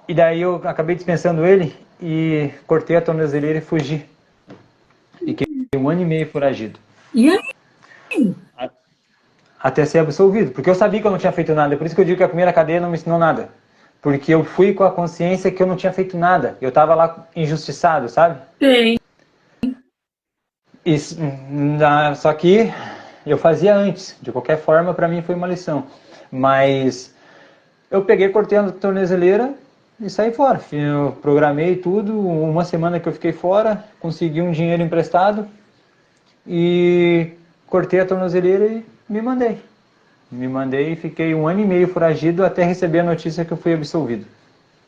E daí eu acabei dispensando ele e cortei a tornozeleira e fugi. Fiquei 1 ano e meio foragido. E aí? Até ser absolvido. Porque eu sabia que eu não tinha feito nada. Por isso que eu digo que a primeira cadeia não me ensinou nada. Porque eu fui com a consciência que eu não tinha feito nada. Eu estava lá injustiçado, sabe? Tem. E, só que eu fazia antes. De qualquer forma, para mim foi uma lição. Mas eu peguei, cortei a tornozeleira e saí fora. Eu programei tudo. 1 semana que eu fiquei fora, consegui um dinheiro emprestado e cortei a tornozeleira e me mandei. Me mandei e fiquei 1 ano e meio foragido até receber a notícia que eu fui absolvido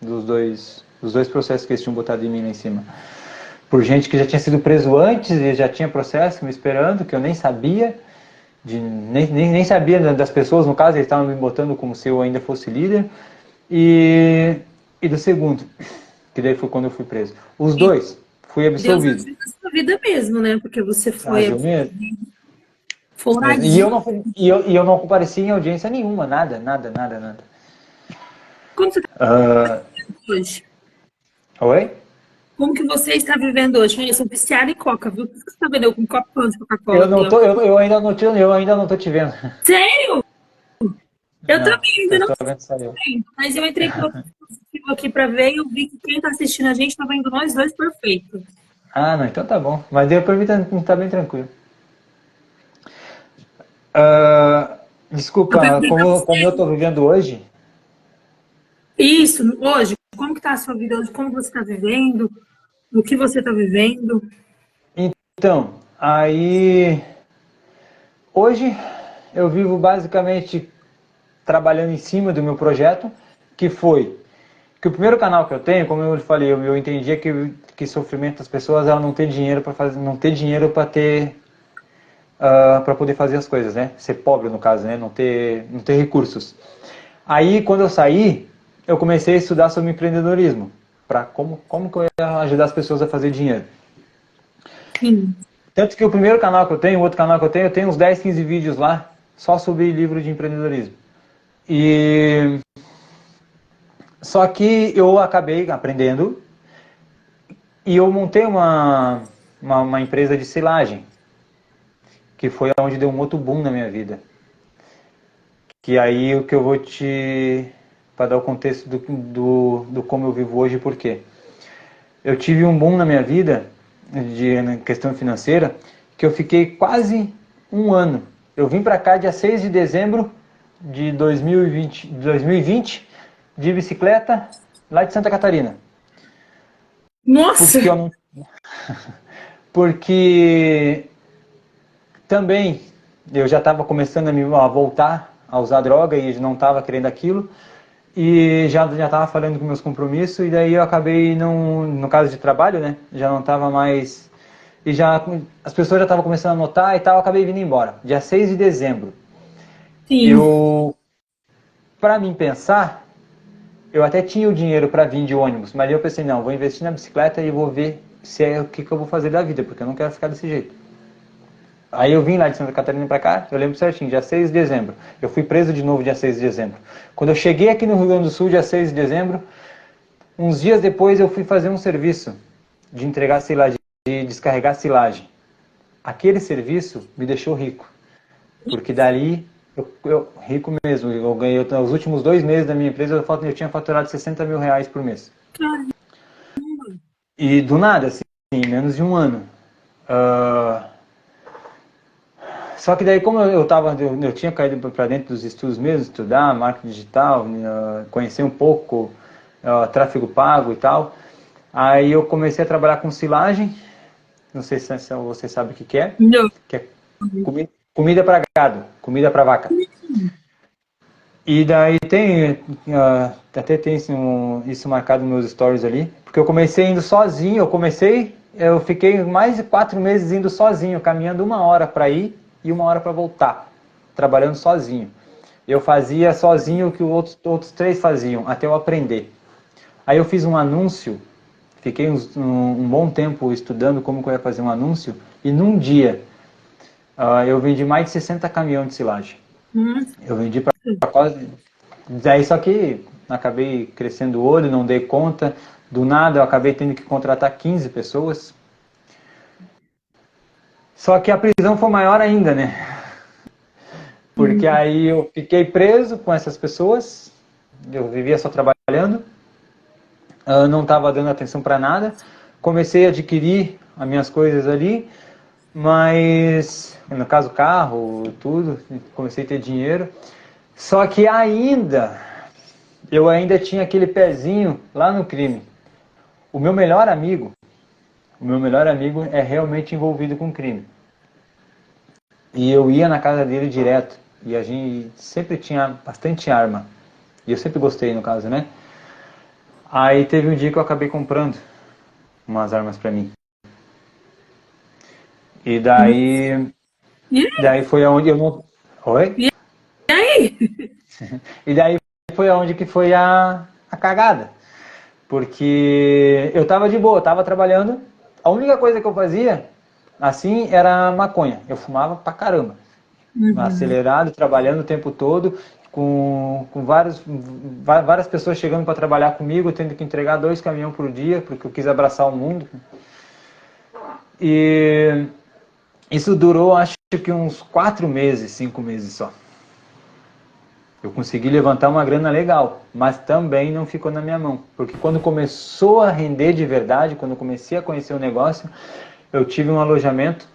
dos dois processos que eles tinham botado em mim lá em cima. Por gente que já tinha sido preso antes e já tinha processo me esperando, que eu nem sabia, nem sabia das pessoas, no caso, eles estavam me botando como se eu ainda fosse líder. E do segundo, que daí foi quando eu fui preso. Os dois, fui Deus absolvido. ajuda a sua vida mesmo, né? Porque você foi Agiu mesmo. E foragido. eu não compareci em audiência nenhuma, nada. Como você está Uh, vivendo hoje? Oi? Como que você está vivendo hoje? Eu sou viciada em coca, viu? Por que você está vendo eu com um copão de Coca-Cola Eu não aqui, ó? tô, eu ainda não tô te vendo. Sério? Eu Não, também ainda eu não tô vendo só eu. sei, mas eu entrei pelo aplicativo aqui para ver e eu vi que quem está assistindo a gente estava indo nós dois perfeito. Ah, não, então tá bom. Mas deu pra mim tá bem tranquilo. Eu Desculpa, perguntei para como eu você tô vivendo hoje, isso, hoje, como que está a sua vida hoje? Como você está vivendo? O que você está vivendo? então, aí hoje eu vivo basicamente trabalhando em cima do meu projeto, que foi que o primeiro canal que eu tenho, como eu falei, eu entendia que sofrimento das pessoas ela não ter dinheiro para fazer, não ter dinheiro para ter para poder fazer as coisas, né? Ser pobre no caso, né? Não ter recursos. Aí quando eu saí, eu comecei a estudar sobre empreendedorismo, para como que eu ia ajudar as pessoas a fazer dinheiro. Sim. Tanto que o primeiro canal que eu tenho, o outro canal que eu tenho uns 10, 15 vídeos lá só sobre livro de empreendedorismo. E só que eu acabei aprendendo e eu montei uma empresa de silagem, que foi onde deu um outro boom na minha vida. Que aí o que eu vou para dar o contexto do como eu vivo hoje, por quê? Eu tive um boom na minha vida, na questão financeira, que eu fiquei quase 1 ano. Eu vim para cá dia 6 de dezembro de 2020 de bicicleta lá de Santa Catarina. Nossa! Porque eu não, porque também eu já estava começando a voltar a usar droga e não estava querendo aquilo. E já estava falando com meus compromissos, e daí eu acabei, não, no caso de trabalho, né? Já não estava mais. E já as pessoas já estavam começando a notar e tal, eu acabei vindo embora. Dia 6 de dezembro. Sim. Eu, para mim pensar, eu até tinha o dinheiro para vir de ônibus, mas eu pensei, não, vou investir na bicicleta e vou ver se é o que eu vou fazer da vida, porque eu não quero ficar desse jeito. Aí eu vim lá de Santa Catarina para cá, eu lembro certinho, dia 6 de dezembro. Eu fui preso de novo dia 6 de dezembro. Quando eu cheguei aqui no Rio Grande do Sul, dia 6 de dezembro, uns dias depois eu fui fazer um serviço de entregar silagem, de descarregar silagem. Aquele serviço me deixou rico, porque dali, rico mesmo, eu ganhei, nos últimos 2 meses da minha empresa, eu tinha faturado 60 mil reais por mês. Caramba. E do nada, assim, em menos de 1 ano. Só que daí, como eu tinha caído para dentro dos estudos mesmo, estudar marketing digital, conhecer um pouco tráfego pago e tal, aí eu comecei a trabalhar com silagem, não sei se você sabe o Não. que é comida para gado, comida para vaca. E daí até tem isso marcado nos meus stories ali, porque eu comecei indo sozinho, eu fiquei mais de 4 meses indo sozinho, caminhando 1 hora para ir e 1 hora para voltar. trabalhando sozinho. Eu fazia sozinho o que os outros 3 faziam, até eu aprender. Aí eu fiz um anúncio, fiquei um bom tempo estudando como que eu ia fazer um anúncio, e num dia eu vendi mais de 60 caminhões de silagem. Eu vendi para quase... Daí só que acabei crescendo o olho, não dei conta, do nada eu acabei tendo que contratar 15 pessoas. Só que a prisão foi maior ainda, né? Porque aí eu fiquei preso com essas pessoas, eu vivia só trabalhando, não estava dando atenção para nada, comecei a adquirir as minhas coisas ali, mas, no caso carro, tudo, comecei a ter dinheiro, só que eu ainda tinha aquele pezinho lá no crime. O meu melhor amigo é realmente envolvido com crime. E eu ia na casa dele direto, e a gente sempre tinha bastante arma, e eu sempre gostei, no caso, né? Aí teve um dia que eu acabei comprando umas armas pra mim. E E daí foi aonde eu não... Oi? aí? E daí foi aonde que foi a cagada. Porque eu tava de boa, tava trabalhando. A única coisa que eu fazia, assim, era maconha. Eu fumava pra caramba. Acelerado, trabalhando o tempo todo, com várias pessoas chegando para trabalhar comigo, tendo que entregar 2 caminhões por dia, porque eu quis abraçar o mundo. E isso durou, acho que uns 4 meses, 5 meses só. Eu consegui levantar uma grana legal, mas também não ficou na minha mão. Porque quando começou a render de verdade, quando eu comecei a conhecer o negócio, eu tive um alojamento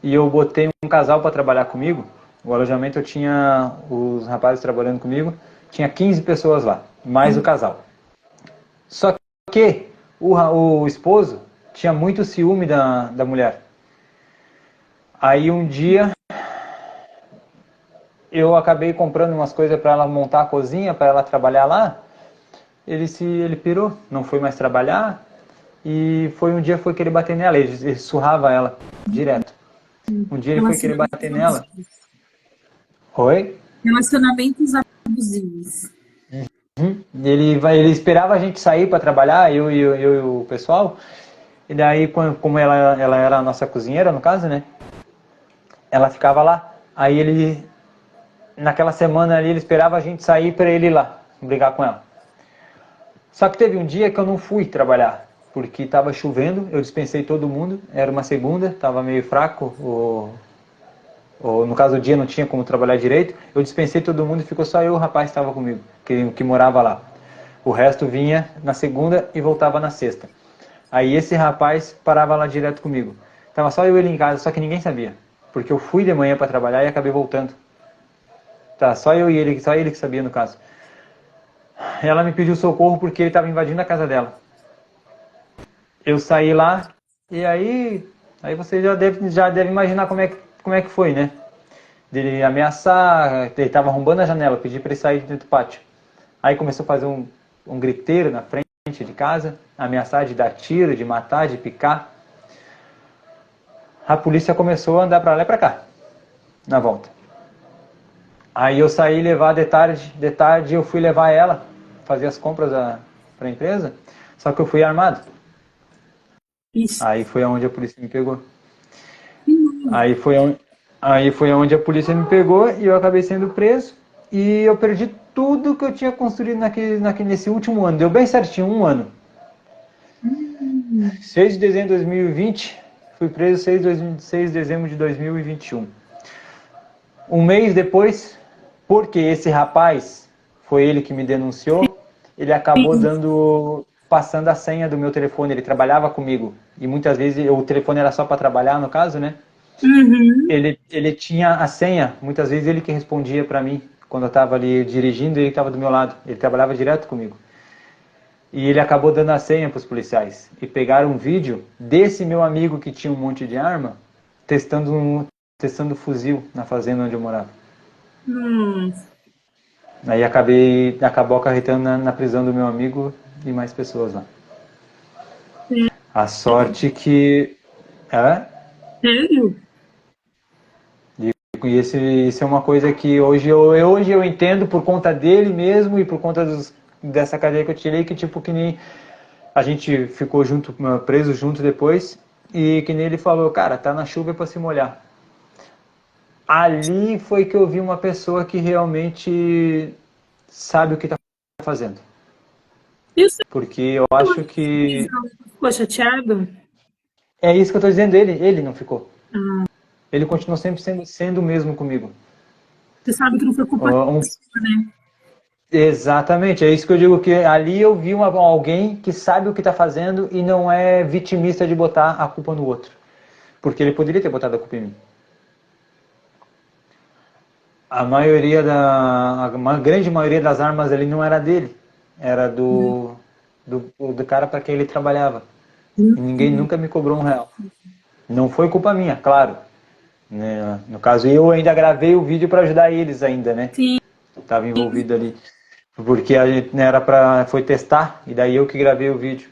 e eu botei um casal para trabalhar comigo. O alojamento eu tinha os rapazes trabalhando comigo, tinha 15 pessoas lá, mais o casal. Só que o esposo tinha muito ciúme da mulher. Aí um dia eu acabei comprando umas coisas para ela montar a cozinha, para ela trabalhar lá. Ele pirou, não foi mais trabalhar. E foi um dia foi querer bater nela, ele surrava ela direto. Um dia ele foi querer Relacionamentos bater nela. abusivos. Oi? Relacionamentos abusivos. Ele esperava a gente sair para trabalhar, eu e o pessoal. E daí, como ela era a nossa cozinheira, no caso, né? Ela ficava lá. Aí naquela semana ali, ele esperava a gente sair para ele ir lá, brigar com ela. Só que teve um dia que eu não fui trabalhar, porque estava chovendo, eu dispensei todo mundo, era uma segunda, estava meio fraco, no caso o dia não tinha como trabalhar direito, eu dispensei todo mundo e ficou só eu e o rapaz que estava comigo, que morava lá. O resto vinha na segunda e voltava na sexta. Aí esse rapaz parava lá direto comigo. Tava só eu e ele em casa, só que ninguém sabia, porque eu fui de manhã para trabalhar e acabei voltando. Tá, só eu e ele, só ele que sabia no caso. Ela me pediu socorro porque ele estava invadindo a casa dela. Eu saí lá e aí você já deve imaginar como é que foi, né? Dele ameaçar, ele estava arrombando a janela, pedi para ele sair de dentro do pátio. Aí começou a fazer um griteiro na frente de casa, ameaçar de dar tiro, de matar, de picar. A polícia começou a andar para lá e para cá, na volta. Aí eu saí levar de tarde eu fui levar ela, fazer as compras para a empresa, só que eu fui armado. Isso. Aí foi onde a polícia me pegou. Aí foi onde a polícia me pegou e eu acabei sendo preso. E eu perdi tudo que eu tinha construído nesse último ano. Deu bem certinho, um ano. 6 de dezembro de 2020, fui preso 6 de dezembro de 2021. Um mês depois, porque esse rapaz, foi ele que me denunciou, ele acabou passando a senha do meu telefone, ele trabalhava comigo. E muitas vezes o telefone era só para trabalhar, no caso, né? Ele tinha a senha, muitas vezes ele que respondia para mim, quando eu estava ali dirigindo, ele estava do meu lado, ele trabalhava direto comigo. E ele acabou dando a senha para os policiais. E pegaram um vídeo desse meu amigo que tinha um monte de arma, testando fuzil na fazenda onde eu morava. Aí acabou acarretando na prisão do meu amigo e mais pessoas lá. A sorte que... É? Sério? isso é uma coisa que hoje eu entendo por conta dele mesmo e por conta dessa cadeia que eu tirei, que tipo, que nem a gente ficou junto, preso junto depois, e que nem ele falou, cara, tá na chuva para se molhar. Ali foi que eu vi uma pessoa que realmente sabe o que tá fazendo. E o seu Porque eu acho que ficou chateado? é isso que eu tô dizendo, ele não ficou. Ele continuou sempre sendo o mesmo comigo. Você sabe que não foi culpa sua, né? Exatamente, é isso que eu digo, que ali eu vi alguém que sabe o que está fazendo e não é vitimista de botar a culpa no outro. Porque ele poderia ter botado a culpa em mim. A grande maioria das armas ali não era dele, era do cara para quem ele trabalhava. E ninguém nunca me cobrou R$ 1. Não foi culpa minha, claro. Né? No caso, eu ainda gravei o vídeo para ajudar eles ainda, né? Sim. Estava envolvido ali. Porque a gente foi testar, e daí eu que gravei o vídeo.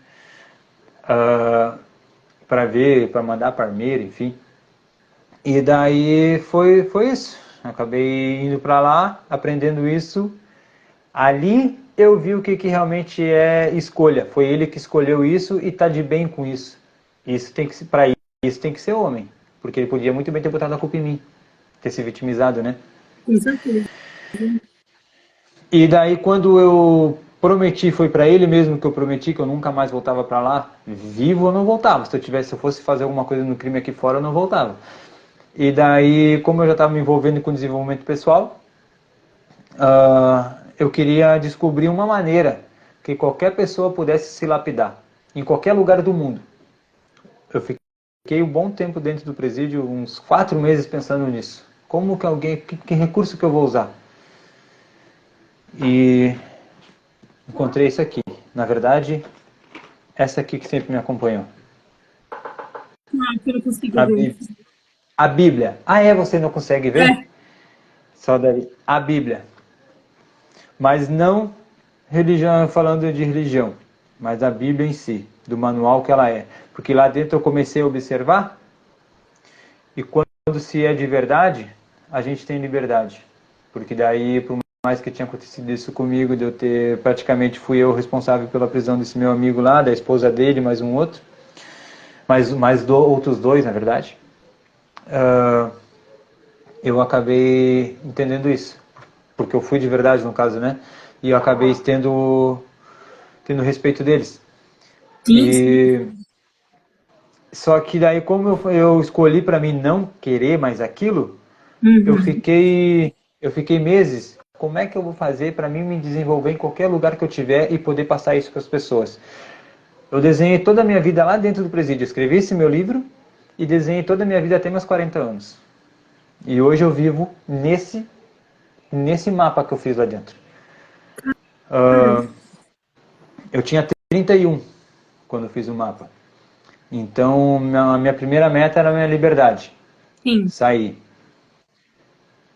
Para ver, para mandar para Armeiro, enfim. E daí foi isso. Acabei indo para lá, aprendendo isso. Ali eu vi o que realmente é escolha. Foi ele que escolheu isso e tá de bem com isso. Isso tem que para isso tem que ser homem, porque ele podia muito bem ter botado a culpa em mim, ter se vitimizado, né? Com certeza. E daí quando eu prometi, foi para ele mesmo que eu prometi que eu nunca mais voltava para lá, vivo eu não voltava. Se eu fosse fazer alguma coisa no crime aqui fora, eu não voltava. E daí, como eu já estava me envolvendo com desenvolvimento pessoal, eu queria descobrir uma maneira que qualquer pessoa pudesse se lapidar, em qualquer lugar do mundo. Eu fiquei um bom tempo dentro do presídio, uns 4 meses pensando nisso. Como que que recurso que eu vou usar? E encontrei isso aqui. Na verdade, essa aqui que sempre me acompanhou. Que eu não consigo A, ver. Bí a Bíblia. Ah, é? Você não consegue ver? É. Só dali. A Bíblia. Mas não religião, falando de religião, mas a Bíblia em si, do manual que ela é. Porque lá dentro eu comecei a observar, e quando se é de verdade, a gente tem liberdade. Porque daí, por mais que tinha acontecido isso comigo, de eu ter, praticamente fui eu responsável pela prisão desse meu amigo lá, da esposa dele, mais um outro, outros dois, na verdade, eu acabei entendendo isso. Porque eu fui de verdade, no caso, né? E eu acabei tendo respeito deles. Sim, sim. E só que daí, como eu escolhi para mim não querer mais aquilo, eu Uhum. fiquei eu fiquei meses. Como é que eu vou fazer para mim me desenvolver em qualquer lugar que eu tiver e poder passar isso para as pessoas? Eu desenhei toda a minha vida lá dentro do presídio, escrevi esse meu livro e desenhei toda a minha vida até meus 40 anos. E hoje eu vivo nesse mapa que eu fiz lá dentro. Eu tinha 31 quando eu fiz o mapa. Então, a minha primeira meta era a minha liberdade. Sim. Sair.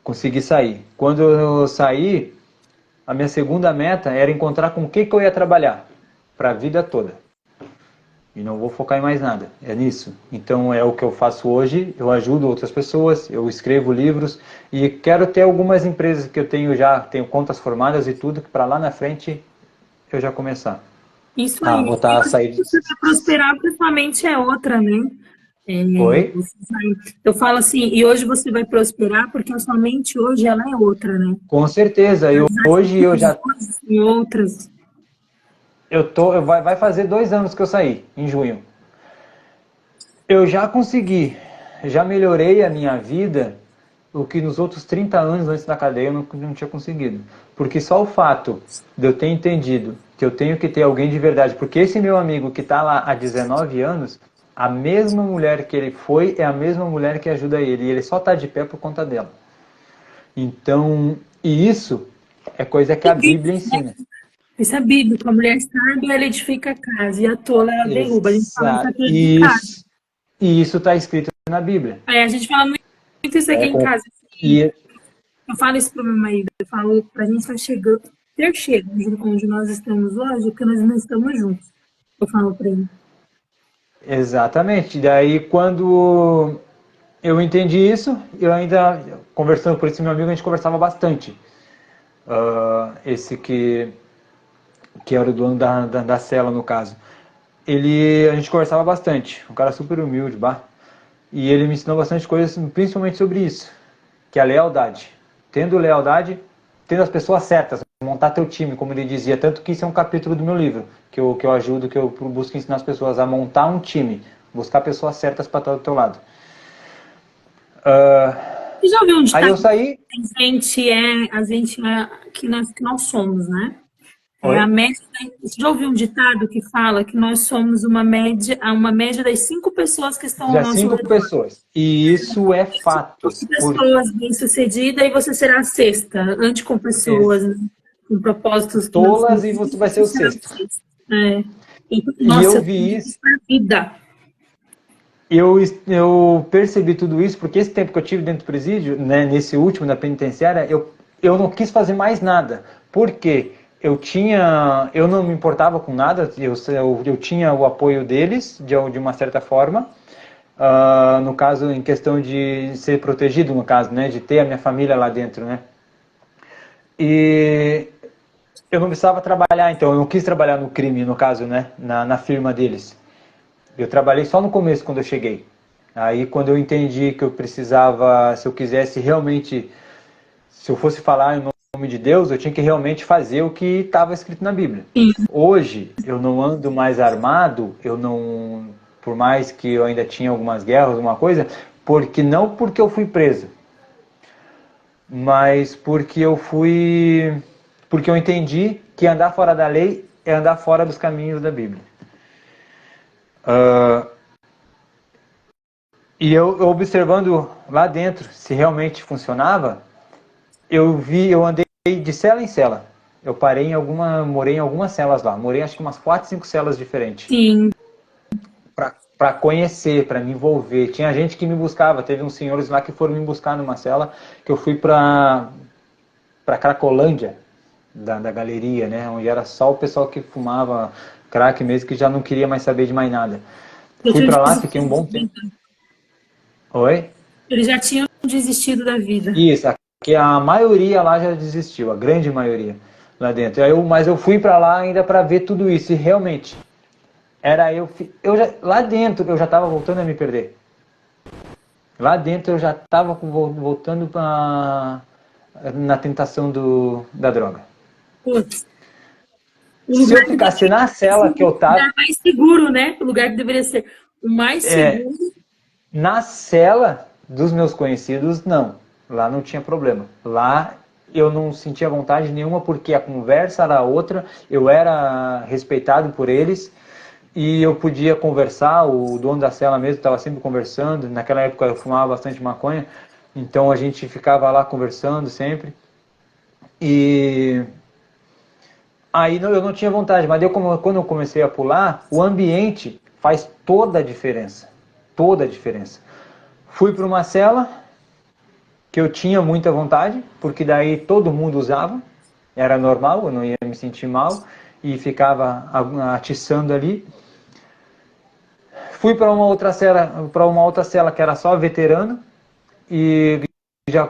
Consegui sair. Quando eu saí, a minha segunda meta era encontrar com o que eu ia trabalhar para a vida toda. E não vou focar em mais nada. É nisso. Então é o que eu faço hoje. Eu ajudo outras pessoas, eu escrevo livros e quero ter algumas empresas que eu tenho contas formadas e tudo, que para lá na frente eu já começar Isso a aí. botar a sair. Você vai prosperar porque sua mente é outra, né? É, Oi? eu falo assim, e hoje você vai prosperar porque a sua mente hoje ela é outra, né? Com certeza. Hoje eu já E outras. vai fazer 2 anos que eu saí em junho. Eu já consegui, já melhorei a minha vida, o que nos outros 30 anos antes da cadeia eu não tinha conseguido. Porque só o fato de eu ter entendido que eu tenho que ter alguém de verdade, porque esse meu amigo que está lá há 19 anos, a mesma mulher que ele foi é a mesma mulher que ajuda ele, e ele só está de pé por conta dela. Então, e isso é coisa que a Bíblia ensina. Isso é bíblico. A mulher sábia, ela edifica a casa. E a tola, ela derruba. A gente fala isso aqui em casa. E isso está escrito na Bíblia. É, a gente fala muito isso aqui É, em casa. e Eu falo isso pro meu marido. Eu falo, pra gente estar chegando, ter chego onde nós estamos hoje, porque nós não estamos juntos. Eu falo pra ele. exatamente. Daí quando eu entendi isso, eu ainda, conversando por esse meu amigo, a gente conversava bastante. Esse que era o dono da cela, no caso. A gente conversava bastante, um cara super humilde, bah. E ele me ensinou bastante coisas, principalmente sobre isso, que é a lealdade. Tendo lealdade, tendo as pessoas certas, montar teu time, como ele dizia. Tanto que isso é um capítulo do meu livro, que eu ajudo, que eu busco ensinar as pessoas a montar um time, buscar pessoas certas para estar do teu lado. Você já ouviu um Aí ditado? eu saí... A gente é que nós somos, né? É a Oi? média. Você já ouviu um ditado que fala que nós somos uma média das 5 pessoas que estão ao Já nosso 5 redor. pessoas. E isso é fato. 5 pessoas bem-sucedidas e você será a sexta. Ande com pessoas, né, com propósitos que não são Tolas e você vai ser você o será a sexto. sexta. É. Então, E eu nossa, vi isso. para a vida. Eu percebi tudo isso porque esse tempo que eu tive dentro do presídio, né, nesse último da penitenciária, eu não quis fazer mais nada. Por quê? Eu não me importava com nada, eu tinha o apoio deles, de uma certa forma, no caso, em questão de ser protegido, no caso, né, de ter a minha família lá dentro, né. E eu não precisava trabalhar, então, eu não quis trabalhar no crime, no caso, né, na firma deles. Eu trabalhei só no começo, quando eu cheguei. Aí, quando eu entendi que eu precisava, se eu quisesse realmente, se eu fosse falar em nome de Deus, eu tinha que realmente fazer o que estava escrito na Bíblia. Hoje, eu não ando mais armado, por mais que eu ainda tinha algumas guerras, alguma coisa, não porque eu fui preso, mas porque eu entendi que andar fora da lei é andar fora dos caminhos da Bíblia. E eu observando lá dentro se realmente funcionava, eu andei de cela em cela. Eu morei em algumas celas lá. Morei acho que umas 4, 5 celas diferentes. Sim. Para conhecer, para me envolver. Tinha gente que me buscava. Teve uns senhores lá que foram me buscar numa cela que eu fui para Cracolândia, da galeria, né? Onde era só o pessoal que fumava crack mesmo, que já não queria mais saber de mais nada. Fui para lá, fiquei um bom tempo. Oi? Eles já tinham desistido da vida. Isso, que a maioria lá já desistiu, a grande maioria lá dentro. Mas eu fui para lá ainda para ver tudo isso e realmente lá dentro eu já estava voltando a me perder. Lá dentro eu já estava voltando na tentação da droga. Putz, Se eu ficasse na cela que eu o estava, lugar mais seguro, né? O lugar que deveria ser o mais seguro. na cela dos meus conhecidos, não. Lá não tinha problema. Lá eu não sentia vontade nenhuma porque a conversa era outra, eu era respeitado por eles e eu podia conversar, o dono da cela mesmo estava sempre conversando, naquela época eu fumava bastante maconha, então a gente ficava lá conversando sempre. E aí eu não tinha vontade, mas quando eu comecei a pular, o ambiente faz toda a diferença. Toda a diferença. Fui para uma cela que eu tinha muita vontade, porque daí todo mundo usava, era normal, eu não ia me sentir mal, e ficava atiçando ali. Fui para uma outra cela que era só veterano, e já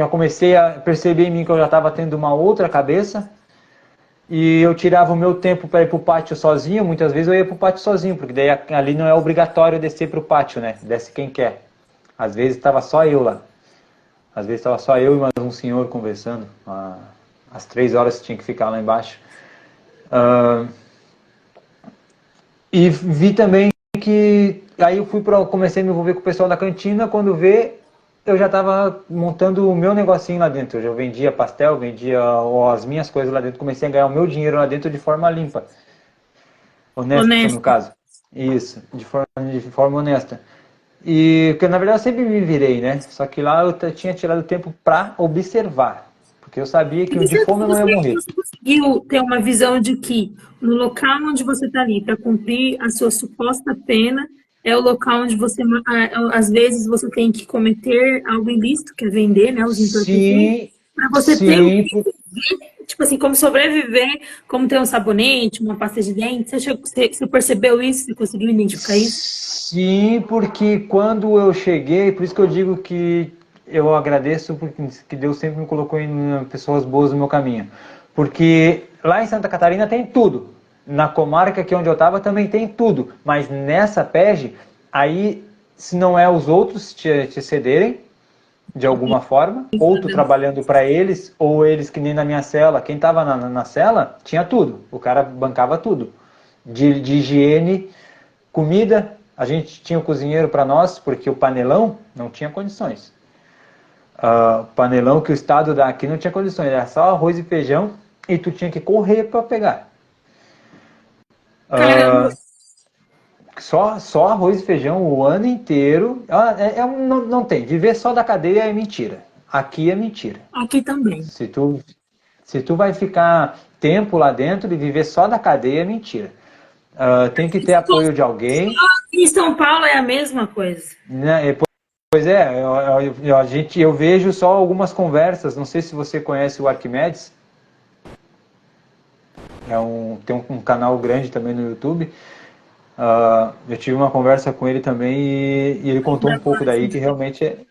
comecei a perceber em mim que eu já estava tendo uma outra cabeça, e eu tirava o meu tempo para ir para o pátio sozinho. Muitas vezes eu ia para o pátio sozinho, porque daí ali não é obrigatório descer para o pátio, né? Desce quem quer. Às vezes estava só eu lá. Às vezes estava só eu e mais um senhor conversando. Às 3 horas tinha que ficar lá embaixo. E vi também que... Aí eu comecei a me envolver com o pessoal da cantina. Quando vê, eu já estava montando o meu negocinho lá dentro. Eu já vendia pastel, vendia as minhas coisas lá dentro. Comecei a ganhar o meu dinheiro lá dentro de forma limpa. Honesta, no caso. Isso, de forma honesta. E porque na verdade eu sempre me virei, né? Só que lá eu tinha tirado tempo para observar, porque eu sabia que de fome eu não ia morrer. Você conseguiu ter uma visão de que no local onde você está ali para cumprir a sua suposta pena é o local onde você, às vezes, você tem que cometer algo ilícito, que é vender, né, os entorpecentes, Sim, para você ter sim, tipo assim, como sobreviver, como ter um sabonete, uma pasta de dente. Você percebeu isso? Você conseguiu identificar isso? Sim, porque quando eu cheguei, por isso que eu digo que eu agradeço porque que Deus sempre me colocou em pessoas boas no meu caminho. Porque lá em Santa Catarina tem tudo. Na comarca que onde eu estava também tem tudo. Mas nessa PEG, aí se não é os outros te cederem de alguma forma, ou tu trabalhando para eles, ou eles que nem na minha cela, quem estava na cela tinha tudo. O cara bancava tudo. De higiene, comida, a gente tinha o cozinheiro para nós, porque o panelão não tinha condições. Panelão que o Estado dá aqui não tinha condições, era só arroz e feijão e tu tinha que correr para pegar. Caramba, Só arroz e feijão o ano inteiro. Não tem. Viver só da cadeia é mentira. Aqui é mentira. aqui também. Se tu vai ficar tempo lá dentro e viver só da cadeia é mentira. Tem que ter apoio de alguém. Em São Paulo é a mesma coisa. Né? Pois é, eu vejo só algumas conversas. Não sei se você conhece o Arquimedes. Tem um canal grande também no YouTube. Eu tive uma conversa com ele também e ele contou um pouco daí que realmente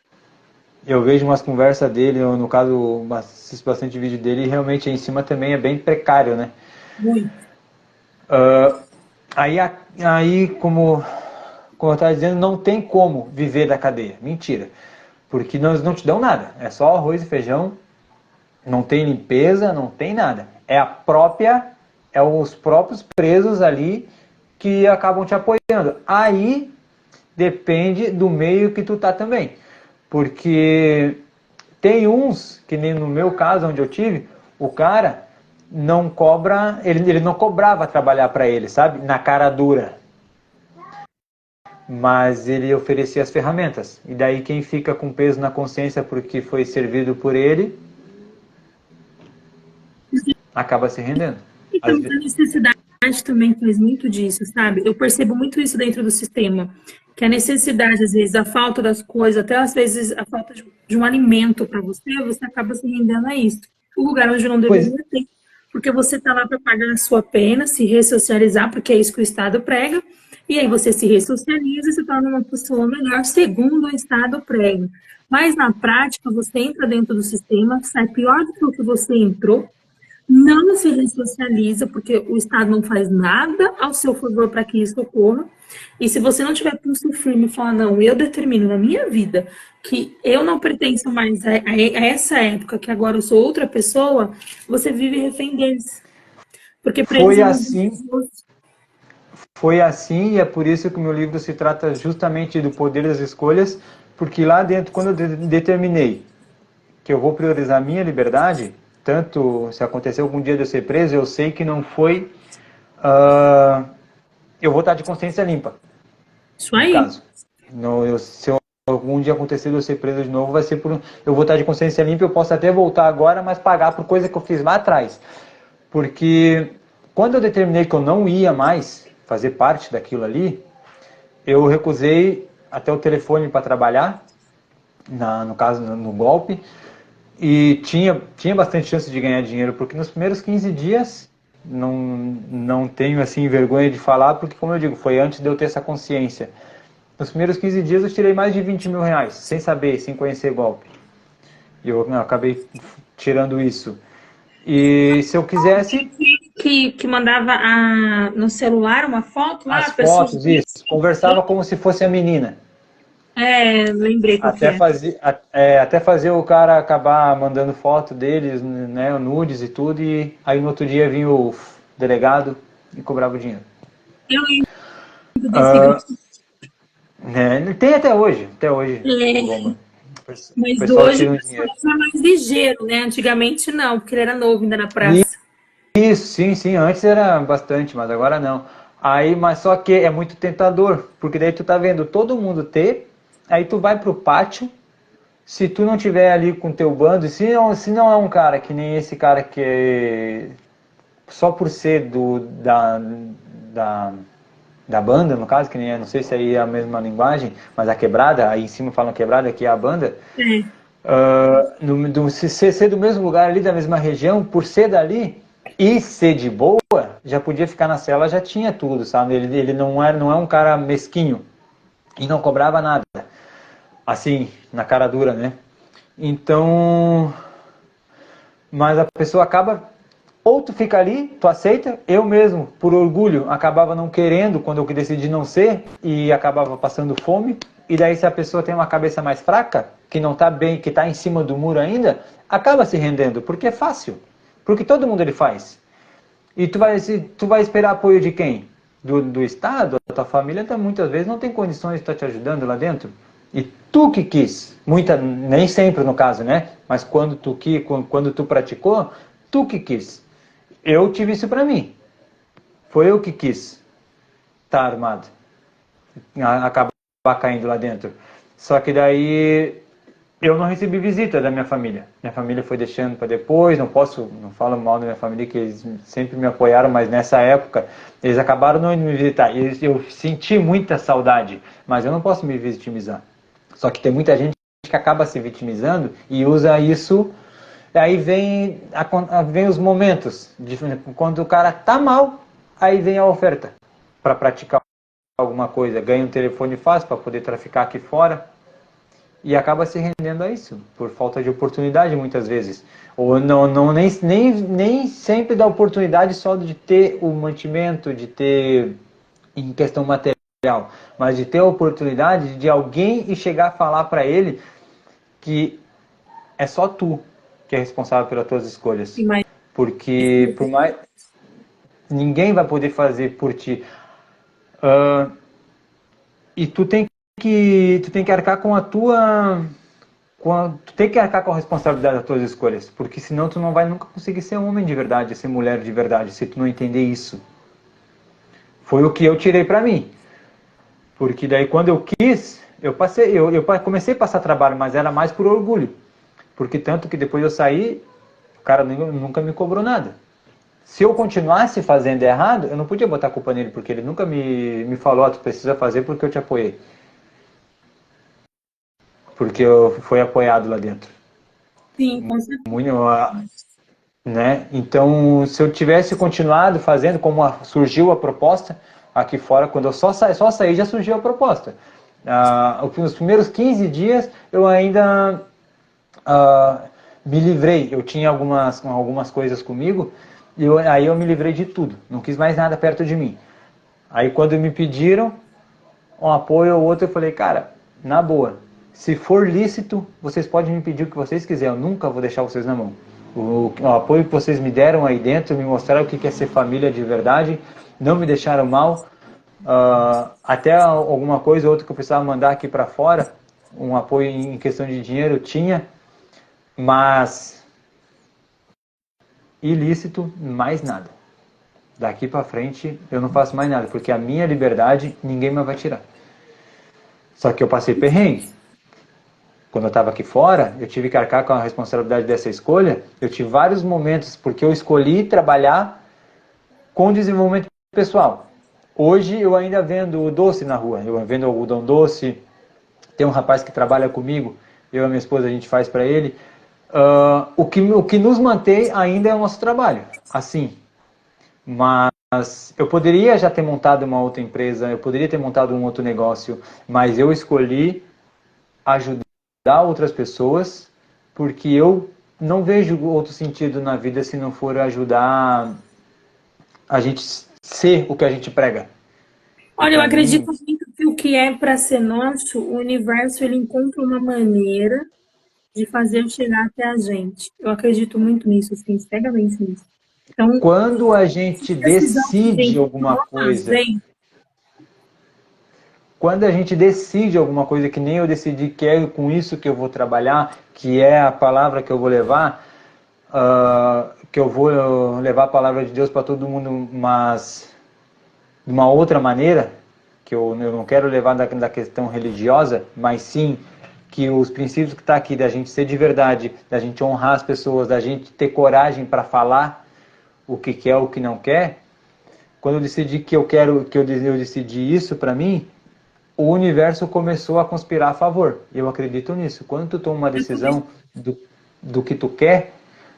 eu vejo umas conversas dele, no caso, assisto bastante vídeo dele e realmente aí em cima também é bem precário, né? Muito. Aí como eu estava dizendo, não tem como viver da cadeia. Mentira. Porque não te dão nada. É só arroz e feijão, não tem limpeza, não tem nada. É os próprios presos ali que acabam te apoiando. Aí depende do meio que tu tá também. Porque tem uns, que nem no meu caso, onde eu tive, o cara não cobra, ele não cobrava trabalhar para ele, sabe? Na cara dura. Mas ele oferecia as ferramentas. E daí quem fica com peso na consciência porque foi servido por ele, acaba se rendendo. Então, a necessidade também faz muito disso, sabe? Eu percebo muito isso dentro do sistema, que a necessidade, às vezes, a falta das coisas, até às vezes a falta de um alimento para você, você acaba se rendendo a isso. O lugar onde não Pois, deveria ter, porque você está lá para pagar a sua pena, se ressocializar, porque é isso que o Estado prega, e aí você se ressocializa e se torna uma pessoa melhor, segundo o Estado prega. Mas na prática, você entra dentro do sistema, sai pior do que o que você entrou, não se ressocializa, porque o Estado não faz nada ao seu favor para que isso ocorra. E se você não tiver pulso firme e falar, não, eu determino na minha vida que eu não pertenço mais a essa época, que agora eu sou outra pessoa, você vive refém deles. Porque para eles foi é muito assim, difícil. foi assim e é por isso que o meu livro se trata justamente do poder das escolhas, porque lá dentro, quando eu determinei que eu vou priorizar a minha liberdade, tanto se acontecer algum dia de eu ser preso, eu sei que não foi... eu vou estar de consciência limpa, Isso no aí. caso. Se algum dia acontecer de eu ser preso de novo, vai ser por... Eu vou estar de consciência limpa, eu posso até voltar agora, mas pagar por coisa que eu fiz lá atrás. Porque quando eu determinei que eu não ia mais fazer parte daquilo ali, eu recusei até o telefone para trabalhar, no caso, no golpe, e tinha bastante chance de ganhar dinheiro, porque nos primeiros 15 dias, não tenho assim vergonha de falar, porque como eu digo, foi antes de eu ter essa consciência. Nos primeiros 15 dias eu tirei mais de 20 mil reais, sem saber, sem conhecer golpe. E eu acabei tirando isso. E se eu quisesse, Que mandava no celular uma foto lá, a as pessoa. fotos, isso, conversava como se fosse a menina. É, lembrei qual que é. Até fazer o cara acabar mandando foto deles, né, nudes e tudo, e aí no outro dia vinha o delegado e cobrava o dinheiro. Eu lembro desse grupo. Né, tem até hoje, É, Goma. O mas pessoal hoje tira o um pessoal dinheiro. é mais ligeiro, né? Antigamente não, porque ele era novo ainda na praça. Isso, sim, antes era bastante, mas agora não. Aí, mas só que é muito tentador, porque daí tu tá vendo todo mundo ter, aí tu vai pro pátio. Se tu não tiver ali com teu bando, se não é um cara que nem esse cara que é só por ser da, da banda, no caso, que nem não sei se aí é a mesma linguagem, mas a quebrada, aí em cima falam quebrada, que é a banda, É. Se ser do mesmo lugar ali, da mesma região, por ser dali e ser de boa, já podia ficar na cela, já tinha tudo, sabe? Ele não é um cara mesquinho e não cobrava nada, assim, na cara dura, né? Então, mas a pessoa acaba, ou tu fica ali, tu aceita, eu mesmo, por orgulho, acabava não querendo quando eu decidi não ser e acabava passando fome, e daí se a pessoa tem uma cabeça mais fraca, que não tá bem, que tá em cima do muro ainda, acaba se rendendo, porque é fácil, porque todo mundo ele faz. E tu vai esperar apoio de quem? Do Estado? A tua família tá, muitas vezes não tem condições de estar te ajudando lá dentro. E tu que quis, nem sempre no caso, né? Mas quando tu praticou, tu que quis. Eu tive isso para mim. Foi eu que quis estar armado, acabar caindo lá dentro. Só que daí eu não recebi visita da minha família. Minha família foi deixando para depois. Não falo mal da minha família, que eles sempre me apoiaram, mas nessa época eles acabaram não indo me visitar. Eu senti muita saudade, mas eu não posso me vitimizar. Só que tem muita gente que acaba se vitimizando e usa isso. Aí vem os momentos, quando o cara tá mal, aí vem a oferta para praticar alguma coisa. Ganha um telefone fácil para poder traficar aqui fora e acaba se rendendo a isso, por falta de oportunidade muitas vezes. Ou nem sempre dá oportunidade só de ter o mantimento, de ter em questão material, mas de ter a oportunidade de alguém e chegar a falar para ele que é só tu que é responsável pelas tuas escolhas. Porque por mais ninguém vai poder fazer por ti. E tu tem que arcar com a tua tu tem que arcar com a responsabilidade das tuas escolhas, porque senão tu não vai nunca conseguir ser homem de verdade, ser mulher de verdade, se tu não entender isso. Foi o que eu tirei para mim. Porque daí quando eu quis, eu comecei a passar trabalho, mas era mais por orgulho. Porque tanto que depois eu saí, o cara nunca me cobrou nada. Se eu continuasse fazendo errado, eu não podia botar a culpa nele, porque ele nunca me falou, tu precisa fazer porque eu te apoiei. Porque eu fui apoiado lá dentro. Sim, com certeza. Muito, né? Então, se eu tivesse continuado fazendo, como surgiu a proposta aqui fora, quando eu só saí, já surgiu a proposta. Nos primeiros 15 dias, eu ainda me livrei. Eu tinha algumas coisas comigo, aí eu me livrei de tudo. Não quis mais nada perto de mim. Aí, quando me pediram um apoio ou outro, eu falei, cara, na boa, se for lícito, vocês podem me pedir o que vocês quiserem, eu nunca vou deixar vocês na mão. O apoio que vocês me deram aí dentro, me mostraram o que é ser família de verdade, não me deixaram mal, até alguma coisa ou outra que eu precisava mandar aqui para fora, um apoio em questão de dinheiro eu tinha, mas ilícito, mais nada. Daqui para frente eu não faço mais nada, porque a minha liberdade ninguém mais vai tirar. Só que eu passei perrengue. Quando eu estava aqui fora, eu tive que arcar com a responsabilidade dessa escolha. Eu tive vários momentos, porque eu escolhi trabalhar com desenvolvimento pessoal. Hoje eu ainda vendo doce na rua, eu vendo algodão doce. Tem um rapaz que trabalha comigo, eu e a minha esposa, a gente faz para ele. O que nos mantém ainda é o nosso trabalho, assim. Mas eu poderia já ter montado uma outra empresa, eu poderia ter montado um outro negócio, mas eu escolhi ajudar outras pessoas, porque eu não vejo outro sentido na vida se não for ajudar a gente ser o que a gente prega. Olha, eu acredito muito que o que é para ser nosso, o universo ele encontra uma maneira de fazer chegar até a gente. Eu acredito muito nisso, assim, cegamente nisso. Então, quando a gente precisamos de decide gente alguma nós, coisa, que nem eu decidi que é com isso que eu vou trabalhar, que é a palavra que eu vou levar, que eu vou levar a palavra de Deus para todo mundo, mas de uma outra maneira, que eu não quero levar da questão religiosa, mas sim que os princípios que está aqui, da gente ser de verdade, da gente honrar as pessoas, da gente ter coragem para falar o que quer, o que não quer. Quando eu decidi que eu decidi isso para mim, o universo começou a conspirar a favor. Eu acredito nisso. Quando tu toma uma decisão do que tu quer,